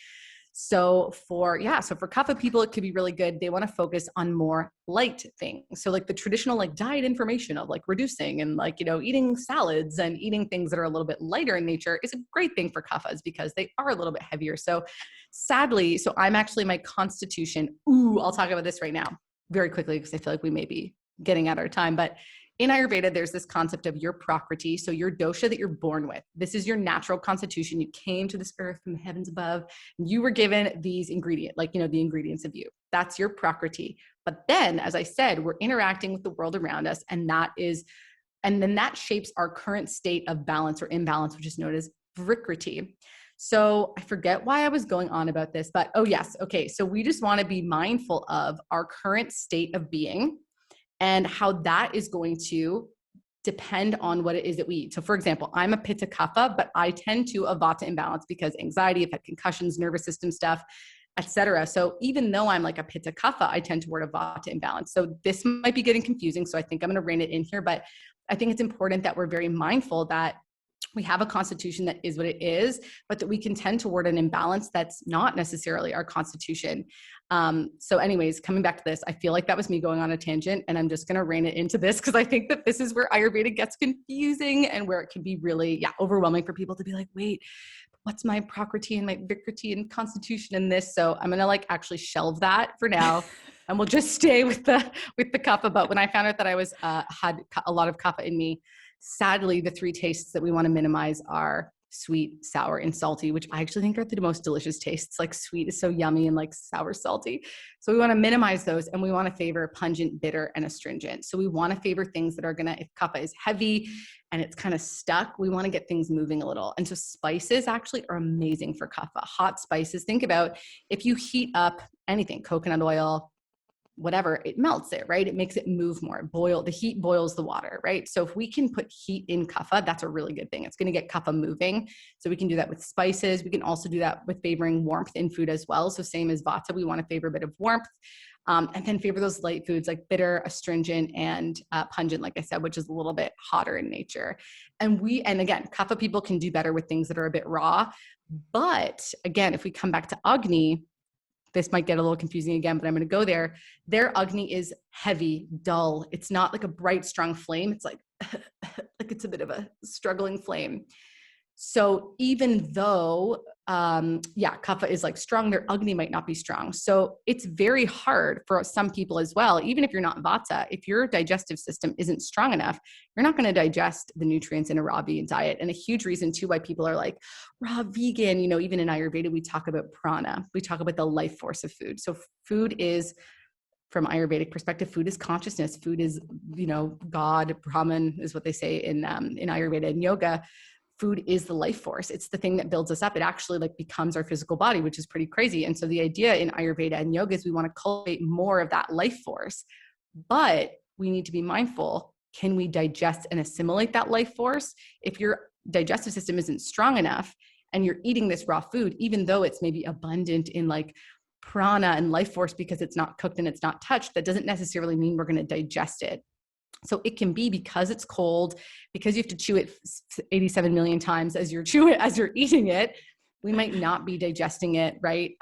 So for Kapha people, it could be really good. They want to focus on more light things. So like the traditional like diet information of like reducing and like, eating salads and eating things that are a little bit lighter in nature is a great thing for Kaphas, because they are a little bit heavier. So sadly, I'm actually, my constitution, I'll talk about this right now very quickly, because I feel like we may be getting out our time, but in Ayurveda, there's this concept of your prakriti. So your dosha that you're born with, this is your natural constitution. You came to this earth from the heavens above, and you were given these ingredients, like, the ingredients of you. That's your prakriti. But then, as I said, we're interacting with the world around us, and then that shapes our current state of balance or imbalance, which is known as vrikriti. So I forget why I was going on about this, but yes. Okay. So we just want to be mindful of our current state of being and how that is going to depend on what it is that we eat. So for example, I'm a Pitta Kapha, but I tend to a Vata imbalance because anxiety, I've had concussions, nervous system stuff, etc. So even though I'm like a Pitta Kapha, I tend toward a Vata imbalance. So this might be getting confusing. So I think I'm going to rein it in here, but I think it's important that we're very mindful that we have a constitution that is what it is, but that we can tend toward an imbalance that's not necessarily our constitution. So anyways, coming back to this, I feel like that was me going on a tangent, and I'm just going to rein it into this, because I think that this is where Ayurveda gets confusing and where it can be really overwhelming for people to be like, wait, what's my prakriti and my vikriti and constitution in this? So I'm going to like actually shelve that for now. And we'll just stay with the kapha. But when I found out that I was had a lot of kapha in me, sadly, the three tastes that we want to minimize are sweet, sour, and salty, which I actually think are the most delicious tastes. Like sweet is so yummy and like sour, salty. So we want to minimize those, and we want to favor pungent, bitter, and astringent. So we want to favor things that are if kapha is heavy and it's kind of stuck, we want to get things moving a little. And so spices actually are amazing for kapha. Hot spices. Think about if you heat up anything, coconut oil, whatever, it melts it, right? It makes it move more. The heat boils the water, right? So if we can put heat in kapha, that's a really good thing. It's going to get kapha moving. So we can do that with spices. We can also do that with favoring warmth in food as well. So same as vata, we want to favor a bit of warmth. And then favor those light foods like bitter, astringent, and pungent, like I said, which is a little bit hotter in nature. And again, kapha people can do better with things that are a bit raw. But again, if we come back to Agni, this might get a little confusing again, but I'm going to go there. Their Agni is heavy, dull. It's not like a bright, strong flame. It's like it's a bit of a struggling flame. So even though Kapha is like strong, their Agni might not be strong. So it's very hard for some people as well. Even if you're not Vata, if your digestive system isn't strong enough, you're not going to digest the nutrients in a raw vegan diet. And a huge reason too why people are like raw vegan, even in Ayurveda, we talk about prana, we talk about the life force of food. So food is, from Ayurvedic perspective, food is consciousness. Food is, God, Brahman is what they say in Ayurveda and yoga. Food is the life force. It's the thing that builds us up. It actually like becomes our physical body, which is pretty crazy. And so the idea in Ayurveda and yoga is we want to cultivate more of that life force, but we need to be mindful. Can we digest and assimilate that life force? If your digestive system isn't strong enough and you're eating this raw food, even though it's maybe abundant in like prana and life force because it's not cooked and it's not touched, that doesn't necessarily mean we're going to digest it. So it can be because it's cold, because you have to chew it 87 million times as you're eating it, we might not be digesting it right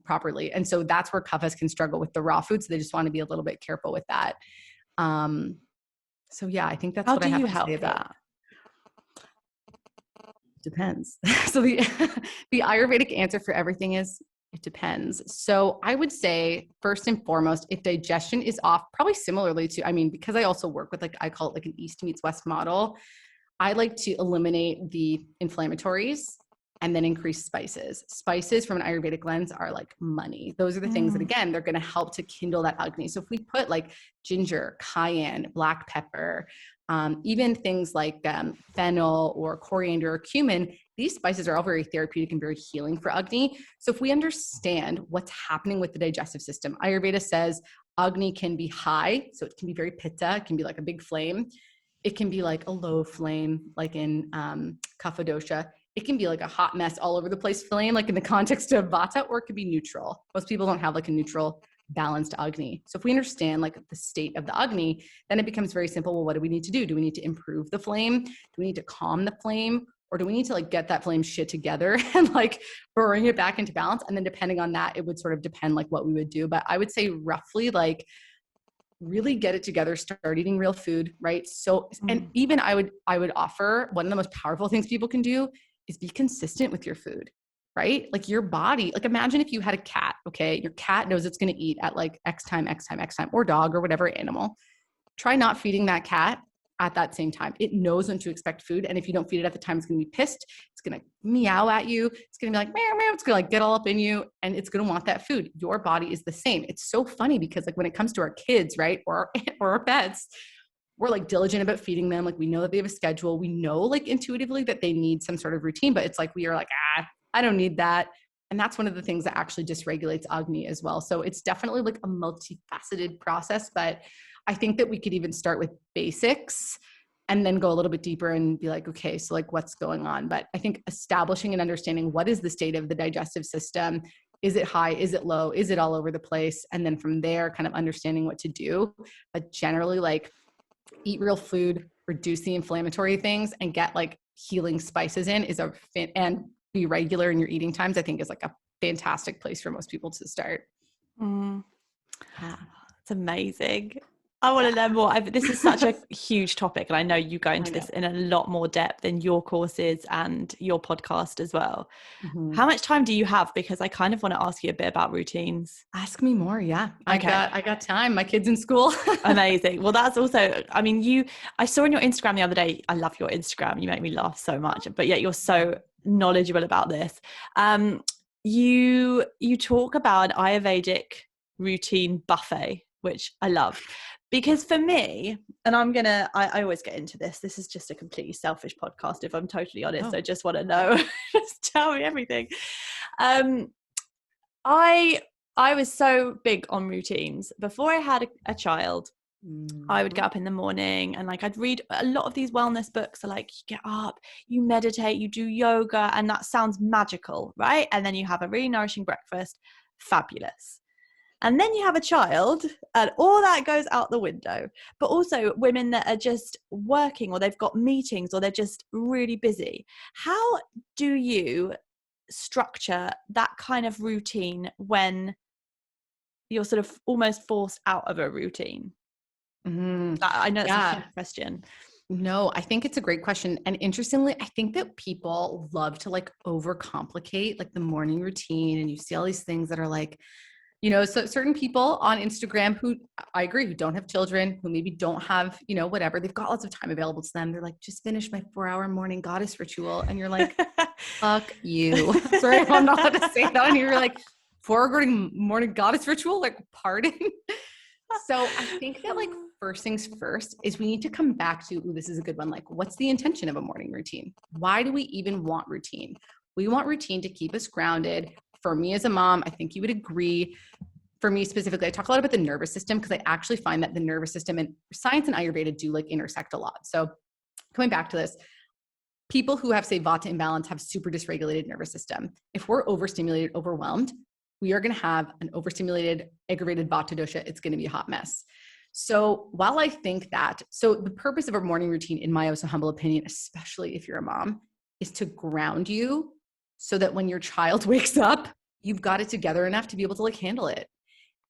properly. And so that's where kaphas can struggle with the raw food. So they just want to be a little bit careful with that. So yeah, I think that's what I have to say about that. Depends. So the Ayurvedic answer for everything is it depends. So I would say first and foremost, if digestion is off, probably similarly to, because I also work with I call it like an East meets West model. I like to eliminate the inflammatories and then increase spices. Spices from an Ayurvedic lens are like money. Those are the things that, again, they're going to help to kindle that Agni. So if we put like ginger, cayenne, black pepper, even things like fennel or coriander or cumin, these spices are all very therapeutic and very healing for Agni. So if we understand what's happening with the digestive system, Ayurveda says Agni can be high. So it can be very Pitta. It can be like a big flame. It can be like a low flame, like in Kapha Dosha. It can be like a hot mess all over the place flame, like in the context of Vata, or it could be neutral. Most people don't have like a neutral balanced Agni. So if we understand like the state of the Agni, then it becomes very simple. Well, what do we need to do? Do we need to improve the flame? Do we need to calm the flame? Or do we need to like get that flame shit together and like bring it back into balance? And then depending on that, it would sort of depend like what we would do. But I would say roughly like really get it together, start eating real food, right? So, and even I would offer one of the most powerful things people can do is be consistent with your food, right? Like your body, like imagine if you had a cat, okay? Your cat knows it's going to eat at like X time, or dog or whatever animal. Try not feeding that cat at that same time. It knows when to expect food. And if you don't feed it at the time, it's going to be pissed. It's going to meow at you. It's going to be like, meow, meow. It's going to like get all up in you and it's going to want that food. Your body is the same. It's so funny because like when it comes to our kids, right? Or our pets, we're like diligent about feeding them. Like we know that they have a schedule. We know like intuitively that they need some sort of routine, but it's like, we are like, I don't need that. And that's one of the things that actually dysregulates Agni as well. So it's definitely like a multifaceted process, but I think that we could even start with basics and then go a little bit deeper and be like, okay, so like what's going on? But I think establishing and understanding what is the state of the digestive system, is it high? Is it low? Is it all over the place? And then from there, kind of understanding what to do. But generally like eat real food, reduce the inflammatory things and get like healing spices in and be regular in your eating times, I think is like a fantastic place for most people to start. It's amazing. I want to learn more. This is such a huge topic, and I know you go into this in a lot more depth in your courses and your podcast as well. How much time do you have? Because I kind of want to ask you a bit about routines. Ask me more. Yeah. Okay. I got time. My kid's in school. Amazing. Well, that's also, I saw on your Instagram the other day, I love your Instagram. You make me laugh so much, but yet you're so knowledgeable about this. You talk about an Ayurvedic routine buffet, which I love. Because for me, and I always get into this. This is just a completely selfish podcast, if I'm totally honest. I just want to know, just tell me everything. I was so big on routines. Before I had a child, I would get up in the morning and like I'd read a lot of these wellness books. So like you get up, you meditate, you do yoga, and that sounds magical, right? And then you have a really nourishing breakfast. Fabulous. And then you have a child and all that goes out the window. But also women that are just working or they've got meetings or they're just really busy. How do you structure that kind of routine when you're sort of almost forced out of a routine? I know it's a huge question. No, I think it's a great question. And interestingly, I think that people love to like overcomplicate like the morning routine. And you see all these things that are like, so certain people on Instagram who I agree, who don't have children, who maybe don't have, whatever, they've got lots of time available to them. They're like, just finish my 4-hour morning goddess ritual. And you're like, fuck you. Sorry, I'm not allowed to say that. And you're like, 4-hour morning goddess ritual, like pardon. So I think that like first things first is we need to come back to, ooh, this is a good one. Like, what's the intention of a morning routine? Why do we even want routine? We want routine to keep us grounded. For me as a mom, I think you would agree. For me specifically, I talk a lot about the nervous system because I actually find that the nervous system and science and Ayurveda do like intersect a lot. So coming back to this, people who have, say, Vata imbalance have super dysregulated nervous system. If we're overstimulated, overwhelmed, we are going to have an overstimulated, aggravated Vata dosha. It's going to be a hot mess. So while I think that, so the purpose of a morning routine, in my also humble opinion, especially if you're a mom, is to ground you so that when your child wakes up, you've got it together enough to be able to like handle it.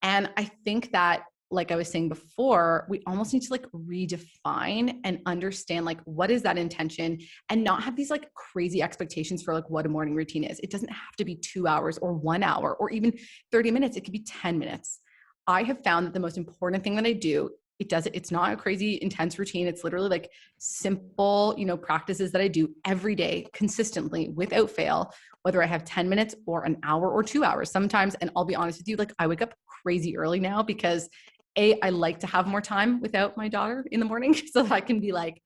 And I think that, like I was saying before, we almost need to like redefine and understand like what is that intention and not have these like crazy expectations for like what a morning routine is. It doesn't have to be 2 hours or 1 hour or even 30 minutes. It could be 10 minutes. I have found that the most important thing that I do, it's not a crazy intense routine. It's literally like simple, practices that I do every day consistently without fail, whether I have 10 minutes or an hour or 2 hours sometimes. And I'll be honest with you, like I wake up crazy early now because I like to have more time without my daughter in the morning so that I can be like,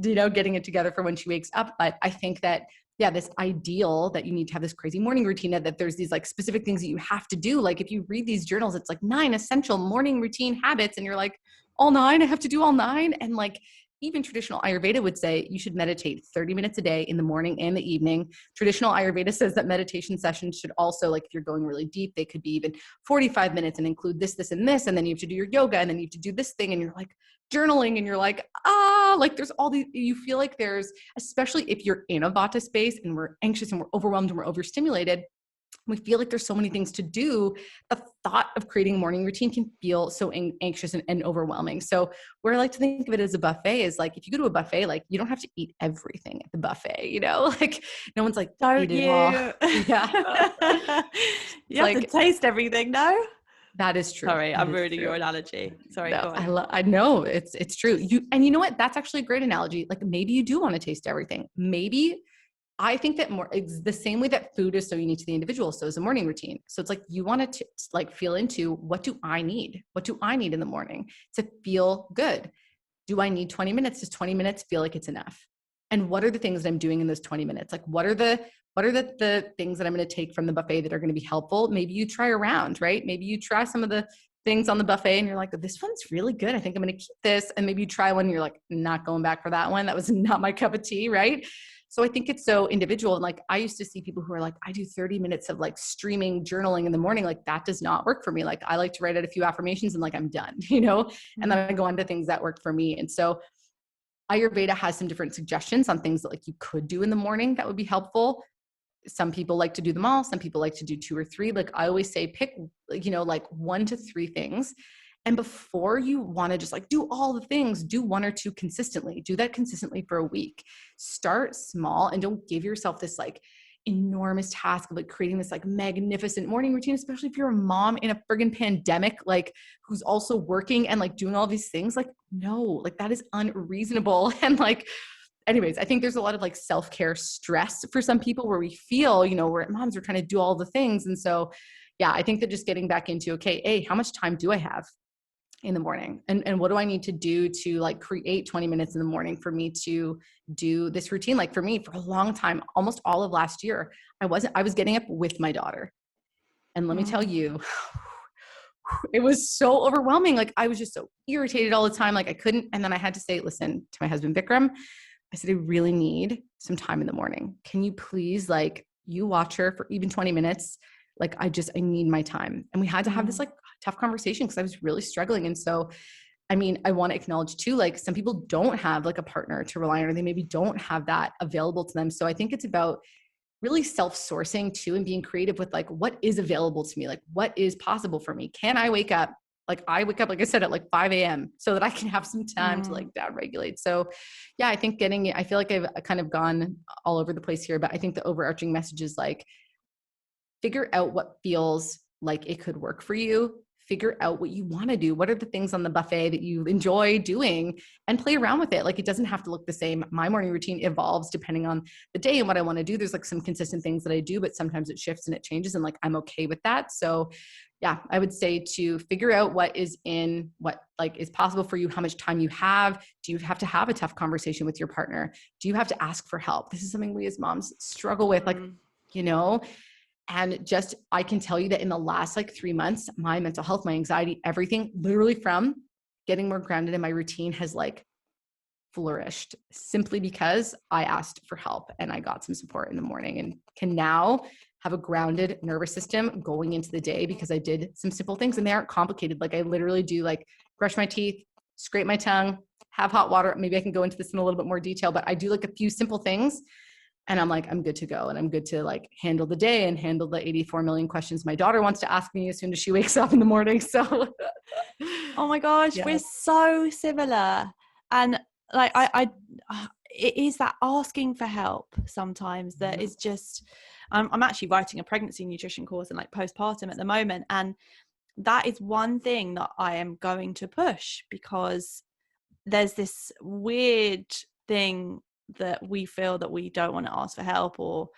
getting it together for when she wakes up. But I think that, yeah, this ideal that you need to have this crazy morning routine, that there's these like specific things that you have to do. Like if you read these journals, it's like 9 essential morning routine habits. And you're like, all 9, I have to do all 9. And like, even traditional Ayurveda would say you should meditate 30 minutes a day in the morning and the evening. Traditional Ayurveda says that meditation sessions should also, like if you're going really deep, they could be even 45 minutes and include this, this, and this. And then you have to do your yoga and then you have to do this thing. And you're like journaling and you're like, like there's all these, you feel like there's, especially if you're in a Vata space and we're anxious and we're overwhelmed and we're overstimulated, we feel like there's so many things to do. The thought of creating a morning routine can feel so anxious and overwhelming. So where I like to think of it as a buffet is like, if you go to a buffet, like you don't have to eat everything at the buffet, like no one's like, don't eat you? it all. Yeah. You have to taste everything, no? That is true. Sorry, I'm ruining your analogy. Sorry, no, go on. I know it's true. You know what? That's actually a great analogy. Like maybe you do want to taste everything. Maybe I think that it's the same way that food is so unique to the individual. So is a morning routine. So it's like, you want to like feel into, what do I need? What do I need in the morning to feel good? Do I need 20 minutes? Does 20 minutes feel like it's enough? And what are the things that I'm doing in those 20 minutes? Like, what are the things that I'm going to take from the buffet that are going to be helpful? Maybe you try around, right? Maybe you try some of the things on the buffet and you're like, this one's really good. I think I'm going to keep this. And maybe you try one and you're like, not going back for that one. That was not my cup of tea, right? So I think it's so individual. And like, I used to see people who are like, I do 30 minutes of like streaming journaling in the morning. Like that does not work for me. Like I like to write out a few affirmations and like, I'm done, and then I go on to things that work for me. And so Ayurveda has some different suggestions on things that like you could do in the morning that would be helpful. Some people like to do them all. Some people like to do 2 or 3. Like I always say, pick, like 1 to 3 things. And before you want to just like do all the things, do 1 or 2 consistently. Do that consistently for a week. Start small and don't give yourself this like enormous task of like creating this like magnificent morning routine, especially if you're a mom in a friggin' pandemic, like who's also working and like doing all these things. Like, no, like that is unreasonable. And like, anyways, I think there's a lot of like self-care stress for some people where we feel, we're moms, we're trying to do all the things. And so, yeah, I think that just getting back into, okay, hey, how much time do I have in the morning? And what do I need to do to like create 20 minutes in the morning for me to do this routine? Like for me, for a long time, almost all of last year, I was getting up with my daughter. And let me tell you, it was so overwhelming. Like I was just so irritated all the time. Like I couldn't. And then I had to say, listen to my husband, Vikram. I said, I really need some time in the morning. Can you please, like, you watch her for even 20 minutes? Like, I need my time. And we had to have this like tough conversation because I was really struggling. And so, I mean, I want to acknowledge too, like some people don't have like a partner to rely on, or they maybe don't have that available to them. So I think it's about really self-sourcing too, and being creative with like, what is available to me? Like, what is possible for me? Can I wake up Like I wake up, like I said, at like 5 a.m. so that I can have some time to like down regulate. So yeah, I think I feel like I've kind of gone all over the place here, but I think the overarching message is like, figure out what feels like it could work for you. Figure out what you want to do. What are the things on the buffet that you enjoy doing, and play around with it. Like it doesn't have to look the same. My morning routine evolves depending on the day and what I want to do. There's like some consistent things that I do, but sometimes it shifts and it changes, and like I'm okay with that. So yeah, I would say to figure out what like is possible for you, how much time you have. Do you have to have a tough conversation with your partner? Do you have to ask for help? This is something we as moms struggle with, like, you know. And just, I can tell you that in the last like 3 months, my mental health, my anxiety, everything, literally from getting more grounded in my routine has like flourished, simply because I asked for help and I got some support in the morning, and can now have a grounded nervous system going into the day because I did some simple things, and they aren't complicated. Like I literally do like brush my teeth, scrape my tongue, have hot water. Maybe I can go into this in a little bit more detail, but I do like a few simple things. And I'm like, I'm good to go. And I'm good to like handle the day and handle the 84 million questions my daughter wants to ask me as soon as she wakes up in the morning. So, oh my gosh, we're so similar. And like, it is that asking for help sometimes that is just, I'm actually writing a pregnancy nutrition course and like postpartum at the moment. And that is one thing that I am going to push, because there's this weird thing that we feel that we don't want to ask for help, or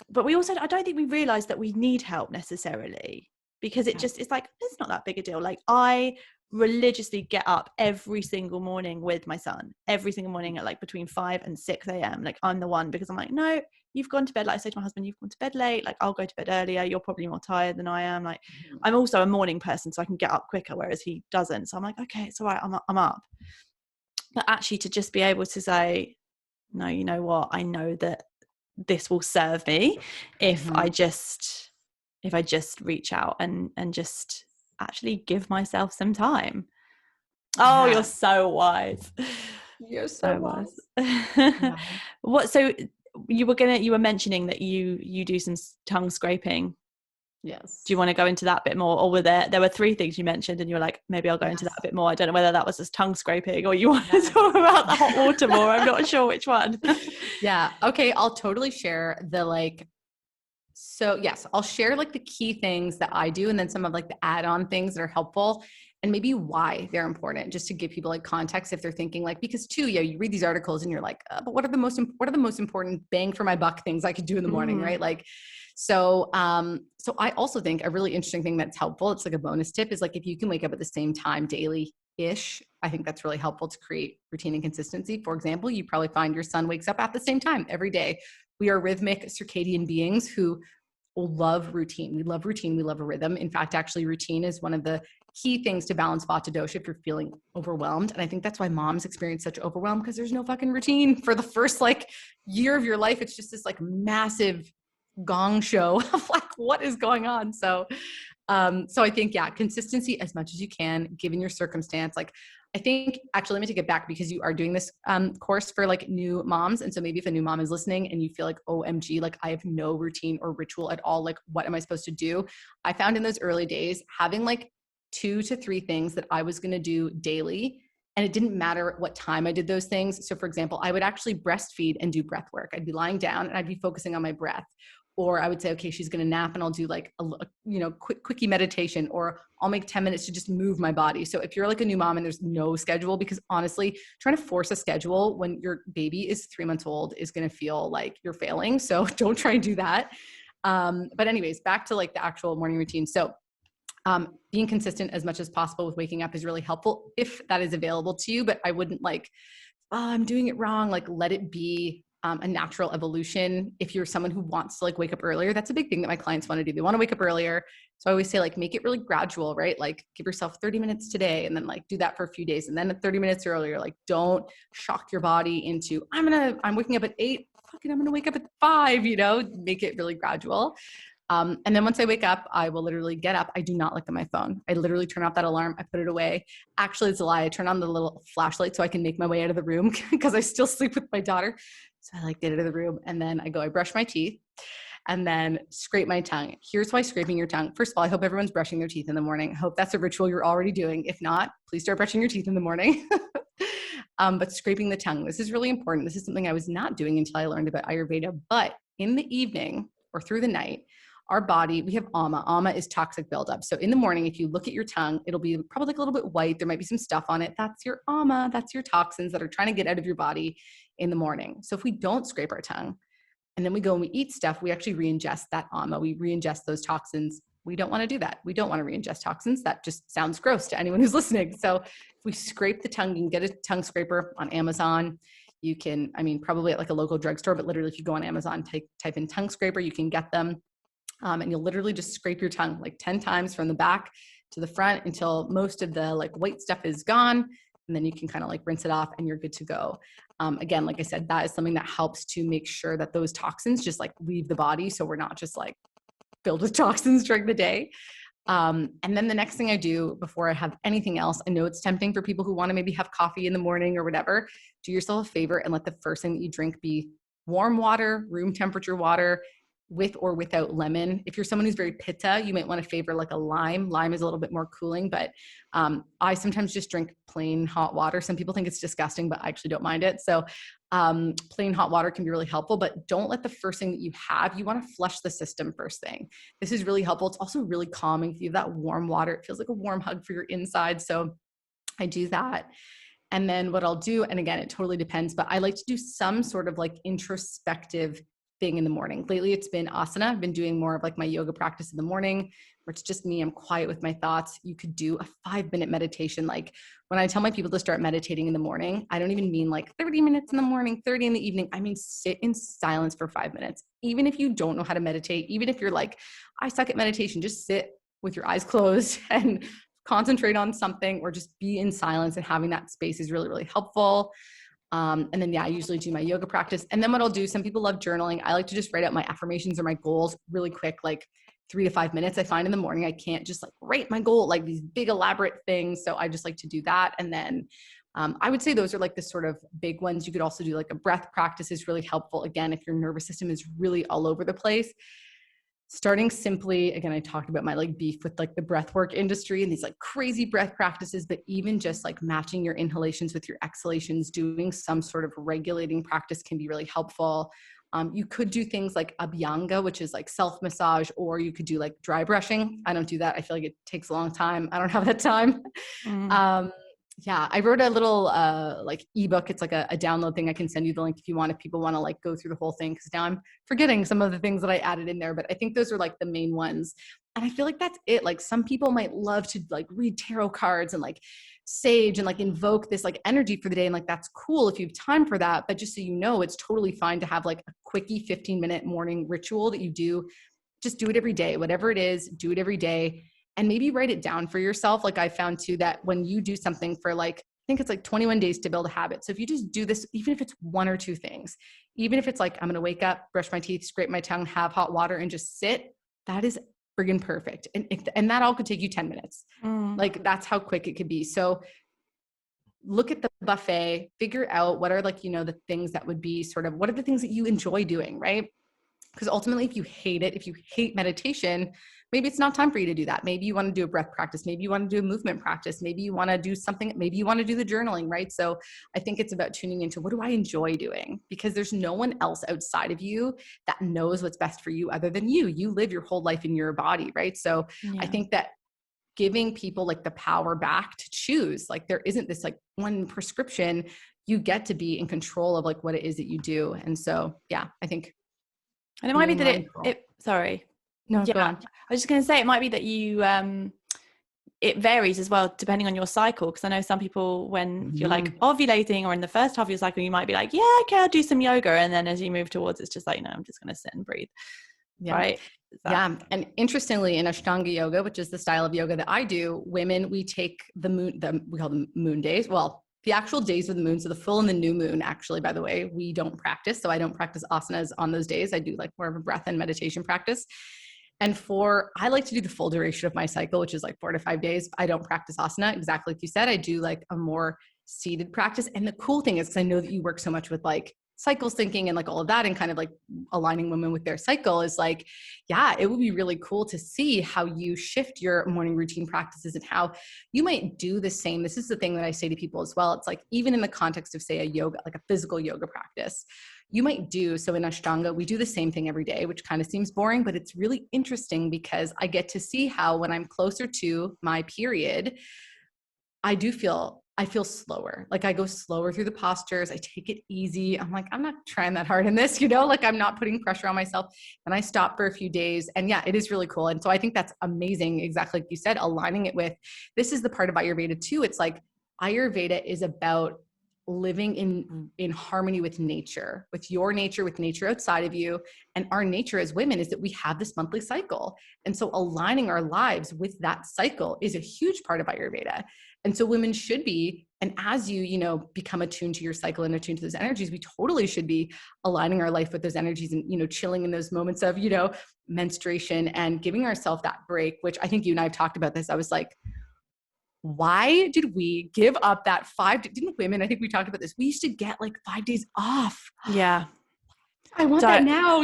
but we also, I don't think we realize that we need help necessarily, because it's like, it's not that big a deal. Like I religiously get up every single morning with my son, every single morning at like between 5 and 6 a.m. Like I'm the one, because I'm like, no, you've gone to bed. Like I say to my husband, you've gone to bed late, like I'll go to bed earlier, you're probably more tired than I am. Like I'm also a morning person, so I can get up quicker, whereas he doesn't. So I'm like, okay, it's all right, I'm up. But actually to just be able to say, no, you know what, I know that this will serve me if I just reach out and just actually give myself some time. Oh, you're so wise. You're so wise. What, so you were mentioning that you do some tongue scraping. Yes. Do you want to go into that a bit more? Or there were 3 things you mentioned and you're like, maybe I'll go into that a bit more. I don't know whether that was just tongue scraping or you want to talk about the hot water more. I'm not sure which one. Yeah. Okay. I'll totally share so yes, I'll share like the key things that I do, and then some of like the add-on things that are helpful, and maybe why they're important, just to give people like context if they're thinking like, because too, you read these articles and you're like, but what are the most important bang for my buck things I could do in the morning, right? Like, so I also think a really interesting thing that's helpful, it's like a bonus tip, is like if you can wake up at the same time daily-ish, I think that's really helpful to create routine and consistency. For example, you probably find your son wakes up at the same time every day. We are rhythmic circadian beings who love routine. We love routine. We love a rhythm. In fact, actually routine is one of the key things to balance Vata dosha if you're feeling overwhelmed. And I think that's why moms experience such overwhelm, because there's no fucking routine for the first like year of your life. It's just this like massive gong show of like, what is going on? So I think, consistency as much as you can, given your circumstance. Like, I think actually, let me take it back, because you are doing this course for like new moms. And so maybe if a new mom is listening and you feel like, OMG, like I have no routine or ritual at all, like what am I supposed to do? I found in those early days, having like 2 to 3 things that I was going to do daily. And it didn't matter what time I did those things. So for example, I would actually breastfeed and do breath work. I'd be lying down and I'd be focusing on my breath. Or I would say, okay, she's going to nap and I'll do like a quickie meditation, or I'll make 10 minutes to just move my body. So if you're like a new mom and there's no schedule, because honestly, trying to force a schedule when your baby is 3 months old is going to feel like you're failing. So don't try and do that. But anyways, back to like the actual morning routine. So being consistent as much as possible with waking up is really helpful if that is available to you, but I wouldn't like, I'm doing it wrong. Like let it be a natural evolution. If you're someone who wants to like wake up earlier, that's a big thing that my clients want to do. They want to wake up earlier. So I always say like, make it really gradual, right? Like give yourself 30 minutes today and then like do that for a few days. And then 30 minutes earlier, like don't shock your body into, I'm waking up at 8, fucking, I'm going to wake up at 5, make it really gradual. And then once I wake up, I will literally get up. I do not look at my phone. I literally turn off that alarm. I put it away. Actually, it's a lie. I turn on the little flashlight so I can make my way out of the room because I still sleep with my daughter. So I like get out of the room and then I brush my teeth. and then scrape my tongue. Here's why scraping your tongue. First of all, I hope everyone's brushing their teeth in the morning. I hope that's a ritual you're already doing. If not, please start brushing your teeth in the morning. But scraping the tongue, this is really important. This is something I was not doing until I learned about Ayurveda. But in the evening or through the night, our body, we have ama. Ama is toxic buildup. So in the morning, if you look at your tongue, it'll be probably like a little bit white. There might be some stuff on it. That's your ama. That's your toxins that are trying to get out of your body in the morning. So if we don't scrape our tongue and then we go and we eat stuff, we actually re-ingest that ama. We re-ingest those toxins. We don't want to do that. We don't want to re-ingest toxins. That just sounds gross to anyone who's listening. So if we scrape the tongue, you can get a tongue scraper on Amazon. You can, probably at like a local drugstore, but literally if you go on Amazon, type in tongue scraper, you can get them. And you'll literally just scrape your tongue like 10 times from the back to the front until most of the like white stuff is gone. And then you can kind of like rinse it off and you're good to go. Again, like I said, that is something that helps to make sure that those toxins just like leave the body. So we're not just like filled with toxins during the day. And then the next thing I do before I have anything else, I know it's tempting for people who want to maybe have coffee in the morning or whatever, do yourself a favor and let the first thing that you drink be warm water, room temperature water, with or without lemon. If you're someone who's very pitta, you might want to favor like a lime. Lime is a little bit more cooling, but I sometimes just drink plain hot water. Some people think it's disgusting, but I actually don't mind it. So plain hot water can be really helpful, but don't let the first thing that you have, you want to flush the system first thing. This is really helpful. It's also really calming. If you have that warm water, it feels like a warm hug for your inside. So I do that. And then what I'll do, and again, it totally depends, but I like to do some sort of like introspective thing in the morning. Lately, it's been asana. I've been doing more of like my yoga practice in the morning, where it's just me. I'm quiet with my thoughts. You could do a 5-minute meditation. Like when I tell my people to start meditating in the morning, I don't even mean like 30 minutes in the morning, 30 in the evening. I mean, sit in silence for 5 minutes. Even if you don't know how to meditate, even if you're like, I suck at meditation, just sit with your eyes closed and concentrate on something, or just be in silence, and having that space is really, really helpful. And then, I usually do my yoga practice. And then what I'll do, some people love journaling. I like to just write out my affirmations or my goals really quick, like 3 to 5 minutes. I find in the morning, I can't just like write my goal, like these big elaborate things. So I just like to do that. And then I would say those are like the sort of big ones. You could also do like a breath practice is really helpful. Again, if your nervous system is really all over the place, starting simply, again, I talked about my like beef with like the breath work industry and these like crazy breath practices, but even just like matching your inhalations with your exhalations, doing some sort of regulating practice can be really helpful. You could do things like abhyanga, which is like self-massage, or you could do like dry brushing. I don't do that. I feel like it takes a long time. I don't have that time. I wrote a little like ebook. It's like a download thing. I can send you the link if you want, if people want to like go through the whole thing, because now I'm forgetting some of the things that I added in there, but I think those are like the main ones. And I feel like that's it. Like some people might love to like read tarot cards and like sage and like invoke this like energy for the day. And like, that's cool if you have time for that. But just so you know, it's totally fine to have like a quickie 15-minute morning ritual that you do. Just do it every day, whatever it is, do it every day. And maybe write it down for yourself. Like I found too, that when you do something for like, I think it's like 21 days to build a habit. So if you just do this, even if it's 1 or 2 things, even if it's like, I'm going to wake up, brush my teeth, scrape my tongue, have hot water, and just sit, that is friggin' perfect. And that all could take you 10 minutes. Like that's how quick it could be. So look at the buffet, figure out what are like, the things that would be sort of, what are the things that you enjoy doing, right? Because ultimately, if you hate it, if you hate meditation, maybe it's not time for you to do that. Maybe you want to do a breath practice. Maybe you want to do a movement practice. Maybe you want to do something. Maybe you want to do the journaling, right? So I think it's about tuning into, what do I enjoy doing? Because there's no one else outside of you that knows what's best for you other than you. You live your whole life in your body, right? So I think that giving people like the power back to choose, like there isn't this like one prescription. You get to be in control of like what it is that you do. And so, I think. And it might be that it sorry. No, go on. I was just going to say, it might be that you, it varies as well, depending on your cycle. Because I know some people, when you're like ovulating or in the first half of your cycle, you might be like, yeah, okay, I'll do some yoga. And then as you move towards, it's just like, no, I'm just going to sit and breathe. Yeah. Right. And interestingly, in Ashtanga yoga, which is the style of yoga that I do, women, we take the moon, we call them moon days. Well, the actual days of the moon, so the full and the new moon, actually, by the way, we don't practice. So I don't practice asanas on those days. I do like more of a breath and meditation practice. And I like to do the full duration of my cycle, which is like 4 to 5 days. I don't practice asana, exactly like you said. I do like a more seated practice. And the cool thing is, because I know that you work so much with like cycle syncing and like all of that, and kind of like aligning women with their cycle, is like, yeah, it would be really cool to see how you shift your morning routine practices and how you might do the same. This is the thing that I say to people as well. It's like, even in the context of, say, a yoga, like a physical yoga practice, you might do. So in Ashtanga, we do the same thing every day, which kind of seems boring, but it's really interesting because I get to see how when I'm closer to my period, I feel slower. Like I go slower through the postures. I take it easy. I'm like, I'm not trying that hard in this, like I'm not putting pressure on myself. And I stop for a few days, and yeah, it is really cool. And so I think that's amazing. Exactly like you said, aligning it with, this is the part of Ayurveda too. It's like Ayurveda is about living in harmony with nature, with your nature, with nature outside of you. And our nature as women is that we have this monthly cycle. And so aligning our lives with that cycle is a huge part of Ayurveda. And so women should be, and as you become attuned to your cycle and attuned to those energies, we totally should be aligning our life with those energies and, chilling in those moments of, menstruation, and giving ourselves that break, which I think you and I have talked about this. I was like, why did we give up that didn't women, I think we talked about this, we used to get like 5 days off. Yeah. I want that now,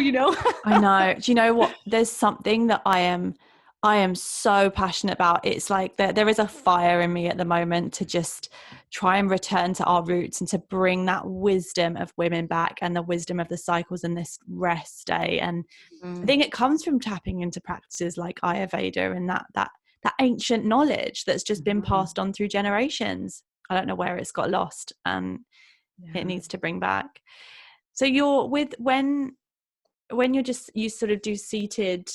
I know. Do you know what? There's something that I am so passionate about. It's like there is a fire in me at the moment to just try and return to our roots and to bring that wisdom of women back, and the wisdom of the cycles and this rest day. And I think it comes from tapping into practices like Ayurveda and that ancient knowledge that's just been passed on through generations. I don't know where it's got lost, and it needs to bring back. So you're when you sort of do seated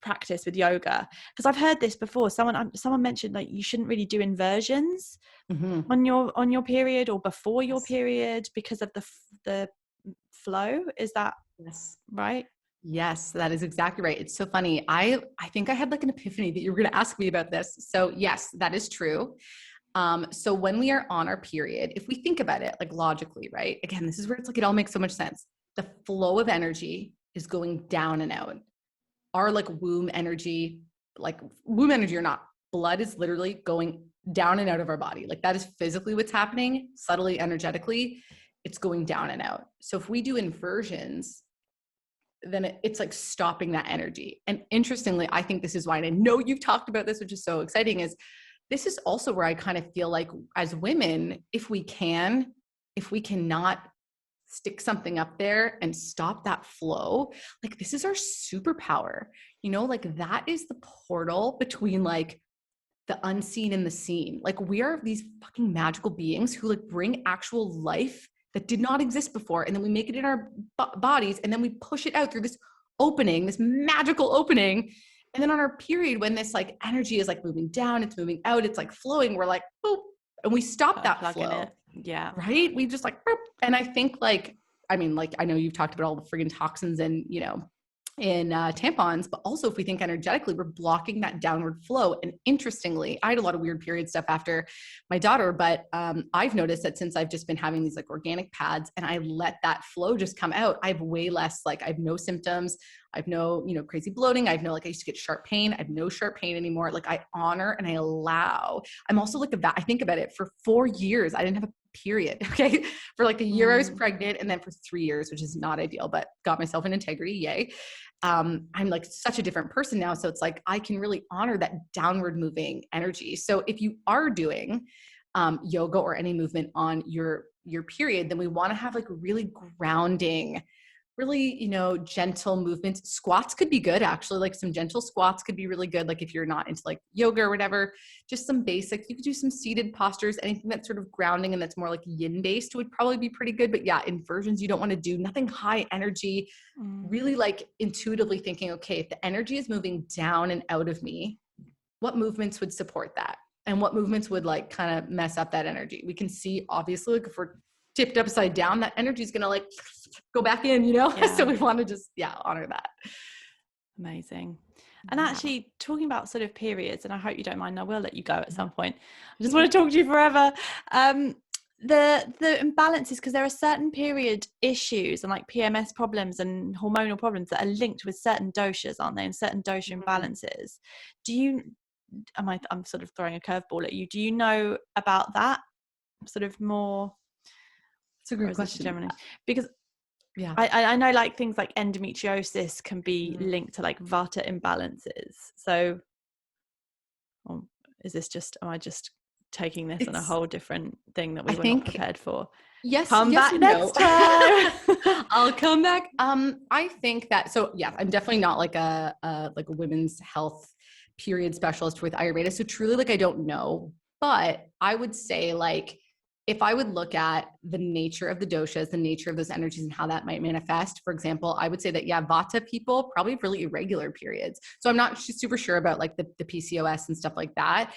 practice with yoga, because I've heard this before. Someone mentioned like you shouldn't really do inversions on your period or before your period because of the flow. Is that right? Yes, that is exactly right. It's so funny. I think I had like an epiphany that you were going to ask me about this. So yes, that is true. So when we are on our period, if we think about it like logically, right? Again, this is where it's like, it all makes so much sense. The flow of energy is going down and out. Our like womb energy or not, blood is literally going down and out of our body. Like that is physically what's happening, subtly, energetically, it's going down and out. So if we do inversions, then it's like stopping that energy. And interestingly, I think this is why, and I know you've talked about this, which is so exciting, is this is also where I kind of feel like as women, if we cannot stick something up there and stop that flow, like this is our superpower, like that is the portal between like the unseen and the seen. Like we are these fucking magical beings who like bring actual life that did not exist before. And then we make it in our bodies, and then we push it out through this opening, this magical opening. And then on our period, when this like energy is like moving down, it's moving out, it's like flowing, we're like, boop, and we stop that flow. Yeah. Right. We just like, boop. And I think like, I know you've talked about all the friggin' toxins and, in tampons, but also if we think energetically, we're blocking that downward flow. And interestingly, I had a lot of weird period stuff after my daughter, but I've noticed that since I've just been having these like organic pads and I let that flow just come out, I have way less, like I have no symptoms. I have no, crazy bloating. I have no, like I used to get sharp pain. I have no sharp pain anymore. Like I honor and I allow. I'm also like I think about it, for 4 years, I didn't have a period. Okay. For like a year I was pregnant, and then for 3 years, which is not ideal, but got myself in integrity. Yay. I'm like such a different person now. So it's like, I can really honor that downward moving energy. So if you are doing yoga or any movement on your period, then we want to have like really grounding, really, gentle movements. Squats could be good. Actually, like some gentle squats could be really good. Like if you're not into like yoga or whatever, just some basic, you could do some seated postures, anything that's sort of grounding and that's more like yin based would probably be pretty good. But yeah, inversions, you don't want to do nothing high energy, really like intuitively thinking, okay, if the energy is moving down and out of me, what movements would support that? And what movements would like kind of mess up that energy? We can see obviously like if we're tipped upside down, that energy is going to like go back in, Yeah. So we want to just, honor that. Amazing. And actually talking about sort of periods, and I hope you don't mind, I will let you go at some point. I just want to talk to you forever. The imbalances, because there are certain period issues and like PMS problems and hormonal problems that are linked with certain doshas, aren't they? And certain dosha imbalances. I'm sort of throwing a curveball at you. Do you know about that sort of more It's a great question. Generally, because Yeah. I know like things like endometriosis can be linked to like Vata imbalances. So am I just taking this on a whole different thing that we were not prepared for? Yes. Come yes back next time. I'll come back. I think that, so yeah, I'm definitely not like a women's health period specialist with Ayurveda. So truly, like, I don't know, but I would say, like, if I would look at the nature of the doshas, the nature of those energies and how that might manifest, for example, I would say that, yeah, Vata people probably have really irregular periods. So I'm not super sure about like the PCOS and stuff like that.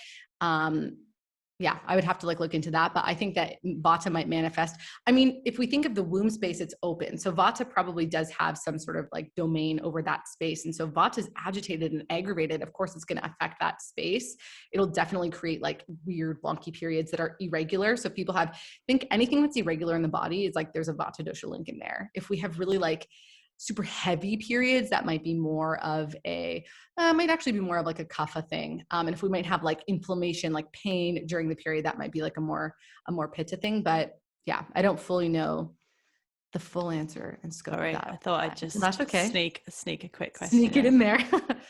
Yeah, I would have to like look into that, but I think that Vata might manifest. I mean, if we think of the womb space, it's open. So Vata probably does have some sort of like domain over that space. And so Vata is agitated and aggravated. Of course, it's going to affect that space. It'll definitely create like weird wonky periods that are irregular. So people think anything that's irregular in the body is like, there's a Vata dosha link in there. If we have really like super heavy periods, that might be more of might actually be more of like a kapha thing. And if we might have like inflammation, like pain during the period, that might be like a more Pitta thing. But yeah, I don't fully know the full answer and scope of that. I thought I'd just that's okay. Sneak a quick question. Sneak it in there.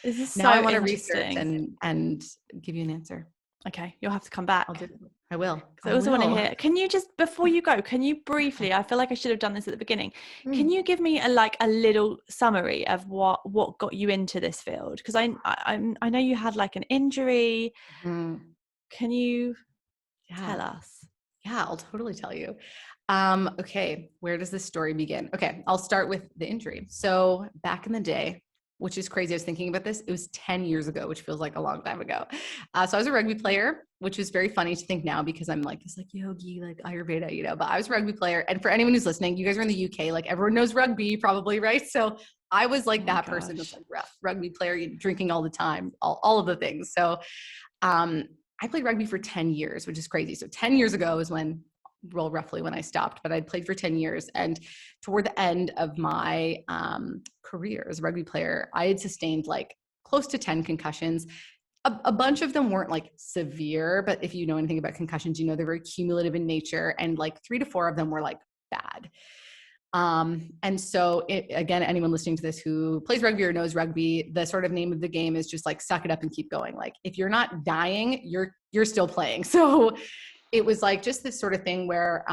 This is now so I want to interesting. research and give you an answer. Okay, you'll have to come back. I will. I also want to hear, can you just, before you go, can you briefly, I feel like I should have done this at the beginning. Can you give me a little summary of what got you into this field? Because I know you had like an injury. Can you tell us? Yeah, I'll totally tell you. Okay, where does this story begin? Okay, I'll start with the injury. So back in the day, which is crazy, I was thinking about this, it was 10 years ago, which feels like a long time ago. So I was a rugby player, which is very funny to think now because I'm like, it's like yogi, like Ayurveda, you know, but I was a rugby player. And for anyone who's listening, you guys are in the UK, like everyone knows rugby probably, right? So I was like that person that's like rough rugby player, drinking all the time, all of the things. So I played rugby for 10 years, which is crazy. So 10 years ago is roughly when I stopped, but I'd played for 10 years. And toward the end of my career as a rugby player, I had sustained like close to 10 concussions. A bunch of them weren't like severe, but if you know anything about concussions, you know, they're very cumulative in nature. And like 3 to 4 of them were like bad. And so again, anyone listening to this who plays rugby or knows rugby, the sort of name of the game is just like, suck it up and keep going. Like if you're not dying, you're still playing. So it was like just this sort of thing where,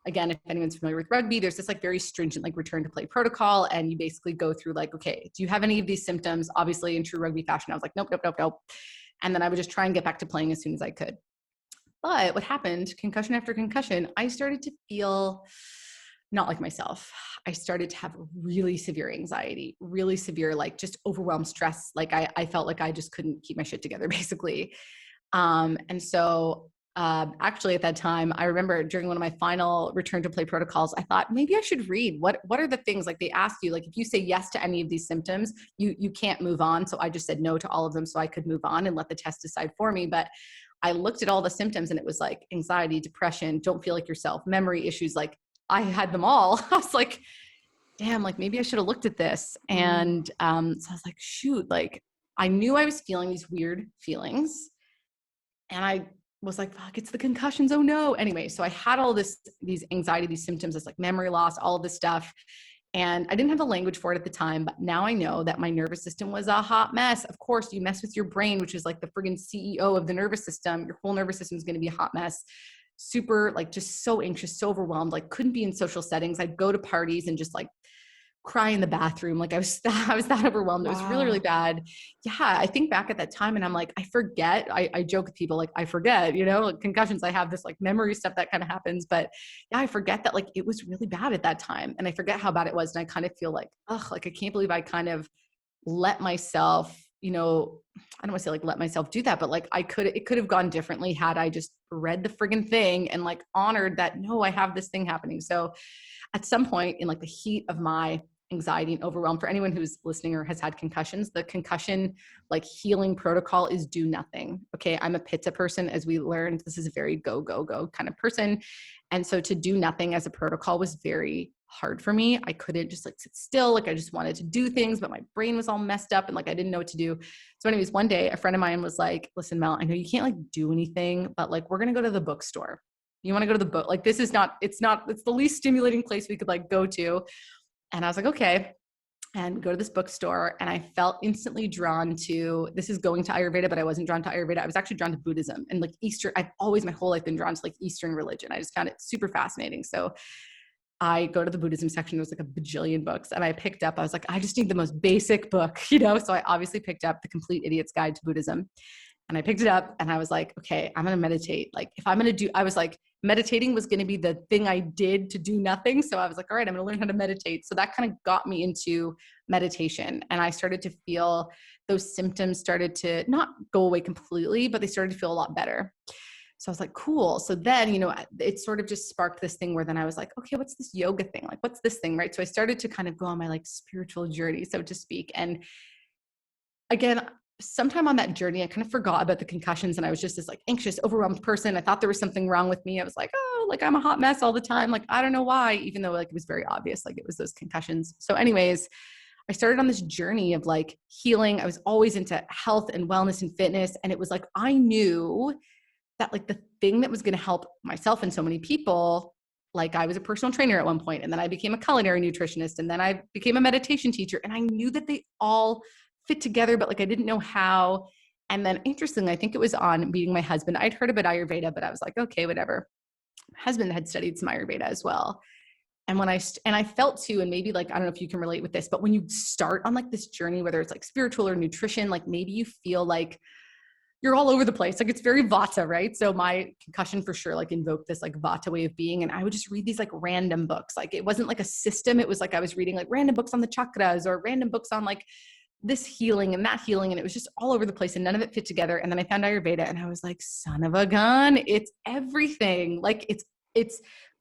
again, if anyone's familiar with rugby, there's this like very stringent like return to play protocol. And you basically go through like, okay, do you have any of these symptoms? Obviously in true rugby fashion, I was like, nope. And then I would just try and get back to playing as soon as I could. But what happened, concussion after concussion, I started to feel not like myself. I started to have really severe anxiety, really severe, like just overwhelmed stress. Like I felt like I just couldn't keep my shit together basically. And so actually at that time, I remember during one of my final return to play protocols, I thought maybe I should read what are the things, like they ask you, like if you say yes to any of these symptoms, you can't move on. So I just said no to all of them so I could move on and let the test decide for me. But I looked at all the symptoms and it was like anxiety, depression, don't feel like yourself, memory issues, like I had them all. I was like, damn, like maybe I should have looked at this. And so I was like, shoot, like I knew I was feeling these weird feelings. And I was like, fuck, it's the concussions. Oh no. Anyway, so I had all these anxiety, these symptoms, this like memory loss, all of this stuff. And I didn't have the language for it at the time, but now I know that my nervous system was a hot mess. Of course, you mess with your brain, which is like the friggin' CEO of the nervous system. Your whole nervous system is going to be a hot mess. Super, like just so anxious, so overwhelmed, like couldn't be in social settings. I'd go to parties and just like cry in the bathroom. Like I was that overwhelmed. Wow. It was really, really bad. Yeah. I think back at that time and I'm like, I forget. I joke with people like, I forget, you know, like concussions, I have this like memory stuff that kind of happens, but yeah, I forget that like it was really bad at that time. And I forget how bad it was. And I kind of feel like, like, I can't believe I kind of let myself, you know, I don't want to say like let myself do that, but like it could have gone differently had I just read the friggin' thing and like honored that, no, I have this thing happening. So at some point in like the heat of my anxiety and overwhelm, for anyone who's listening or has had concussions, the concussion like healing protocol is do nothing. Okay. I'm a Pitta person, as we learned. This is a very go kind of person. And so to do nothing as a protocol was very hard for me. I couldn't just like sit still. Like I just wanted to do things, but my brain was all messed up and like I didn't know what to do. So anyways, one day a friend of mine was like, listen, Mel, I know you can't like do anything, but like we're going to go to the bookstore. You want to go to the book. Like, this is not, it's the least stimulating place we could like go to. And I was like, okay. And go to this bookstore. And I felt instantly drawn to, this is going to Ayurveda, but I wasn't drawn to Ayurveda. I was actually drawn to Buddhism and like Eastern. I've always my whole life been drawn to like Eastern religion. I just found it super fascinating. So I go to the Buddhism section. There's like a bajillion books. And I picked up, I was like, I just need the most basic book, you know? So I obviously picked up The Complete Idiot's Guide to Buddhism. And I picked it up and I was like, okay, I'm going to meditate. Like if I'm going to do, I was like, meditating was going to be the thing I did to do nothing. So I was like, all right, I'm going to learn how to meditate. So that kind of got me into meditation. And I started to feel those symptoms started to not go away completely, but they started to feel a lot better. So I was like, cool. So then, you know, it sort of just sparked this thing where then I was like, okay, what's this yoga thing? Like, what's this thing? Right. So I started to kind of go on my like spiritual journey, so to speak. And again, sometime on that journey, I kind of forgot about the concussions and I was just this like anxious, overwhelmed person. I thought there was something wrong with me. I was like, oh, like I'm a hot mess all the time. Like, I don't know why, even though like it was very obvious, like it was those concussions. So anyways, I started on this journey of like healing. I was always into health and wellness and fitness. And it was like, I knew that like the thing that was going to help myself and so many people, like I was a personal trainer at one point, and then I became a culinary nutritionist, and then I became a meditation teacher. And I knew that they all fit together, but like I didn't know how. And then interestingly, I think it was on meeting my husband. I'd heard about Ayurveda, but I was like, okay, whatever. My husband had studied some Ayurveda as well. And when I felt too, and maybe like, I don't know if you can relate with this, but when you start on like this journey, whether it's like spiritual or nutrition, like maybe you feel like you're all over the place. Like it's very Vata, right? So my concussion for sure, like invoked this like Vata way of being. And I would just read these like random books. Like it wasn't like a system. It was like, I was reading like random books on the chakras or random books on like this healing and that healing. And it was just all over the place and none of it fit together. And then I found Ayurveda and I was like, son of a gun, it's everything. Like it's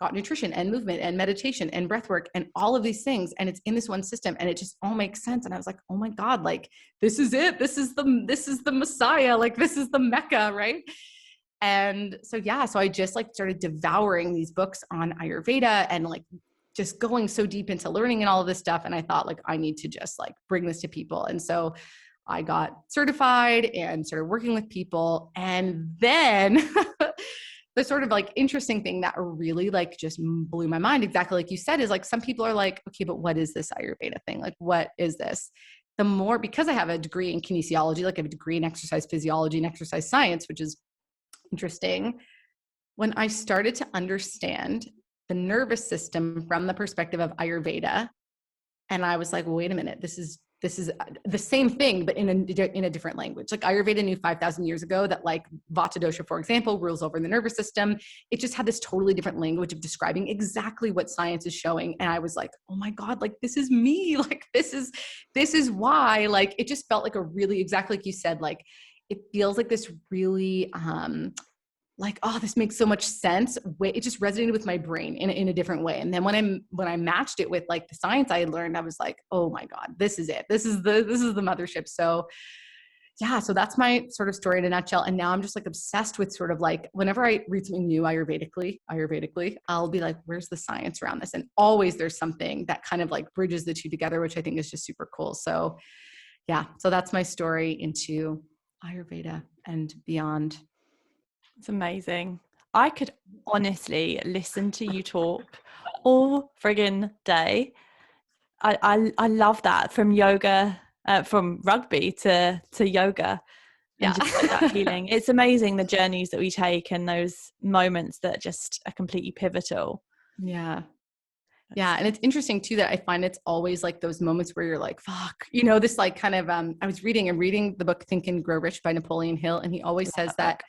got nutrition and movement and meditation and breath work and all of these things. And it's in this one system and it just all makes sense. And I was like, oh my God, like this is it. This is the Messiah. Like this is the Mecca. Right. And so, yeah, so I just like started devouring these books on Ayurveda and like just going so deep into learning and all of this stuff. And I thought like, I need to just like bring this to people. And so I got certified and started working with people. And then the sort of like interesting thing that really like just blew my mind, exactly like you said, is like some people are like, okay, but what is this Ayurveda thing? Like, what is this? The more, because I have a degree in kinesiology, like I have a degree in exercise physiology and exercise science, which is interesting. When I started to understand the nervous system from the perspective of Ayurveda, and I was like, well, wait a minute, this is the same thing, but in a different language. Like Ayurveda knew 5,000 years ago that like Vasadosha, for example, rules over the nervous system. It just had this totally different language of describing exactly what science is showing. And I was like, oh my God, like this is me. Like this is why, like, it just felt like a really, exactly like you said, like, it feels like this really, like, oh, this makes so much sense. It just resonated with my brain in a different way. And then when I matched it with like the science I had learned, I was like, oh my God, this is it. This is the mothership. So yeah, so that's my sort of story in a nutshell. And now I'm just like obsessed with sort of like, whenever I read something new Ayurvedically, I'll be like, where's the science around this? And always there's something that kind of like bridges the two together, which I think is just super cool. So yeah, so that's my story into Ayurveda and beyond. It's amazing. I could honestly listen to you talk all friggin' day. I love that, from yoga, from rugby to yoga, and just like that healing. It's amazing the journeys that we take and those moments that just are completely pivotal. Yeah. Yeah. And it's interesting too, that I find it's always like those moments where you're like, fuck, you know, this like kind of, I was reading the book Think and Grow Rich by Napoleon Hill. And he always says that,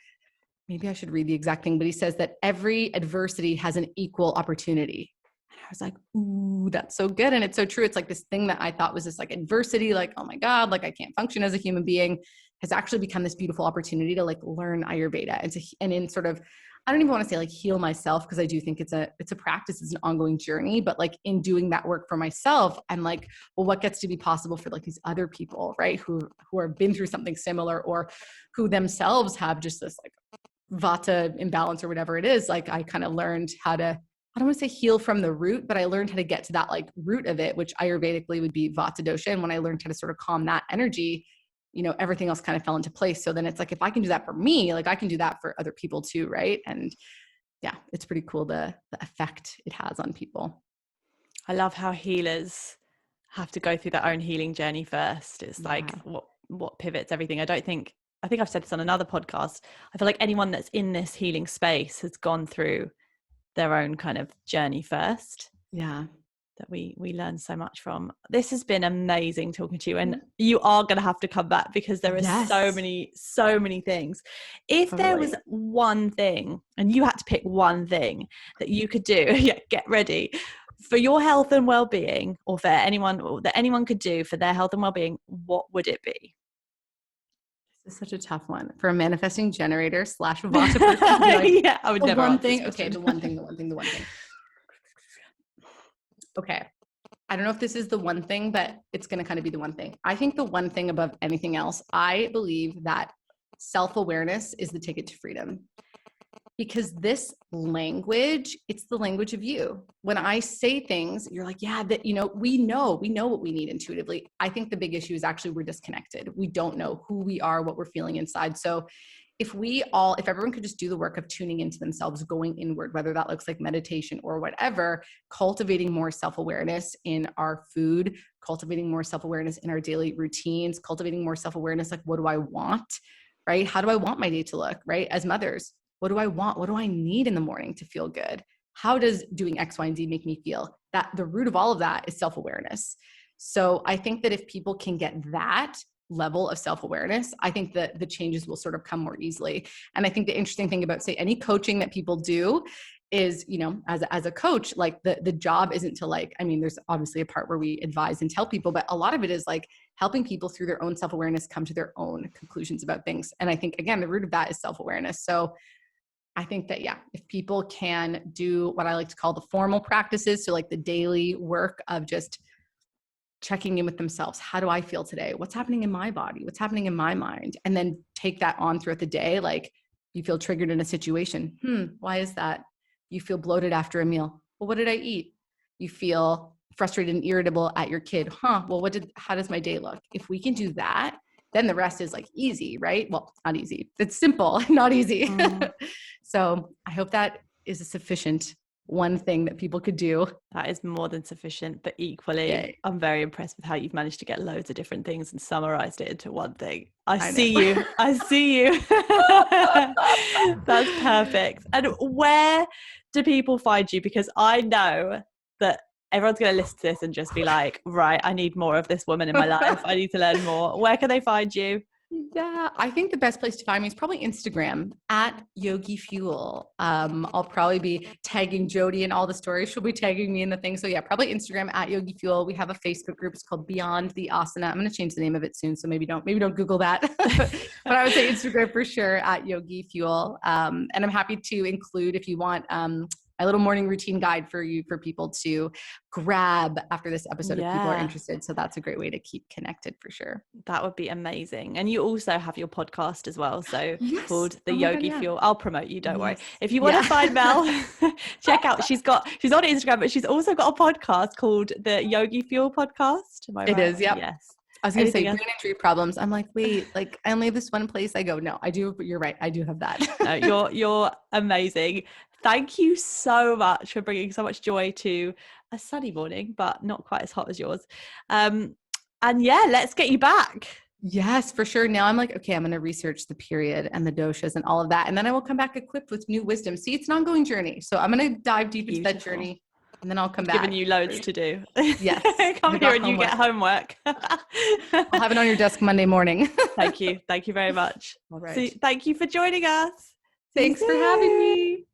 maybe I should read the exact thing, but he says that every adversity has an equal opportunity. And I was like, ooh, that's so good. And it's so true. It's like this thing that I thought was this like adversity, like, oh my God, like I can't function as a human being, has actually become this beautiful opportunity to like learn Ayurveda and in sort of, I don't even want to say like heal myself, because I do think it's a practice, it's an ongoing journey, but like in doing that work for myself, I'm like, well, what gets to be possible for like these other people, right? Who have been through something similar, or who themselves have just this like Vata imbalance or whatever it is. Like I kind of learned how to, I don't want to say heal from the root, but I learned how to get to that like root of it, which Ayurvedically would be Vata dosha. And when I learned how to sort of calm that energy, you know, everything else kind of fell into place. So then it's like, if I can do that for me, like I can do that for other people too. Right. And yeah, it's pretty cool the effect it has on people. I love how healers have to go through their own healing journey first. It's like what pivots everything. I think I've said this on another podcast. I feel like anyone that's in this healing space has gone through their own kind of journey first. Yeah. That we learn so much from. This has been amazing talking to you, and you are going to have to come back because there are so many things. If there was one thing, and you had to pick one thing that you could do, get ready, for your health and well-being, or for anyone could do for their health and well-being, what would it be? This is such a tough one for a manifesting generator / Vata person. Yeah, I would never. One thing. Okay, the one thing. Okay. I don't know if this is the one thing, but it's going to kind of be the one thing. I think the one thing above anything else, I believe that self-awareness is the ticket to freedom. Because this language, it's the language of you. When I say things, you're like, yeah, that, we know what we need intuitively. I think the big issue is actually we're disconnected. We don't know who we are, what we're feeling inside. So if everyone could just do the work of tuning into themselves, going inward, whether that looks like meditation or whatever, cultivating more self-awareness in our food, cultivating more self-awareness in our daily routines, cultivating more self-awareness, like, what do I want, right? How do I want my day to look, right? As mothers, what do I want? What do I need in the morning to feel good? How does doing X, Y, and Z make me feel? That the root of all of that is self-awareness. So I think that if people can get that level of self-awareness, I think that the changes will sort of come more easily. And I think the interesting thing about, say, any coaching that people do is, as a coach, like the job isn't to there's obviously a part where we advise and tell people, but a lot of it is like helping people through their own self-awareness come to their own conclusions about things. And I think, again, the root of that is self-awareness. So I think that, if people can do what I like to call the formal practices, so like the daily work of just checking in with themselves. How do I feel today? What's happening in my body? What's happening in my mind? And then take that on throughout the day. Like, you feel triggered in a situation. Why is that? You feel bloated after a meal. Well, what did I eat? You feel frustrated and irritable at your kid. Well, how does my day look? If we can do that, then the rest is like easy, right? Well, not easy. It's simple, not easy. So I hope that is a sufficient one thing that people could do. That is more than sufficient, but equally, I'm very impressed with how you've managed to get loads of different things and summarized it into one thing. I see you. That's perfect. And where do people find you? Because I know that everyone's going to listen to this and just be like, right, I need more of this woman in my life. I need to learn more. Where can they find you? Yeah, I think the best place to find me is probably Instagram at Yogi Fuel. I'll probably be tagging Jodie in all the stories. She'll be tagging me in the thing. So yeah, probably Instagram at Yogi Fuel. We have a Facebook group. It's called Beyond the Asana. I'm going to change the name of it soon. So maybe don't Google that, but I would say Instagram for sure at Yogi Fuel. And I'm happy to include, if you want, a little morning routine guide for people to grab after this episode if people are interested. So that's a great way to keep connected for sure. That would be amazing. And you also have your podcast as well. So called the Yogi Fuel. I'll promote you. Don't worry. If you want to find Mel, check out, she's on Instagram, but she's also got a podcast called the Yogi Fuel podcast. Am I right? It is. Yep. Yes. I was going to say brain injury problems. I'm like, wait, like I only have this one place. I go, no, I do, but you're right. I do have that. No, you're amazing. Thank you so much for bringing so much joy to a sunny morning, but not quite as hot as yours. And let's get you back. Yes, for sure. Now I'm like, okay, I'm going to research the period and the doshas and all of that. And then I will come back equipped with new wisdom. See, it's an ongoing journey. So I'm going to dive deep into that journey. And then I'll come back. Giving you loads to do. Yes. Come here and you get homework. I'll have it on your desk Monday morning. Thank you. Thank you very much. All right. So, thank you for joining us. Thanks for having me.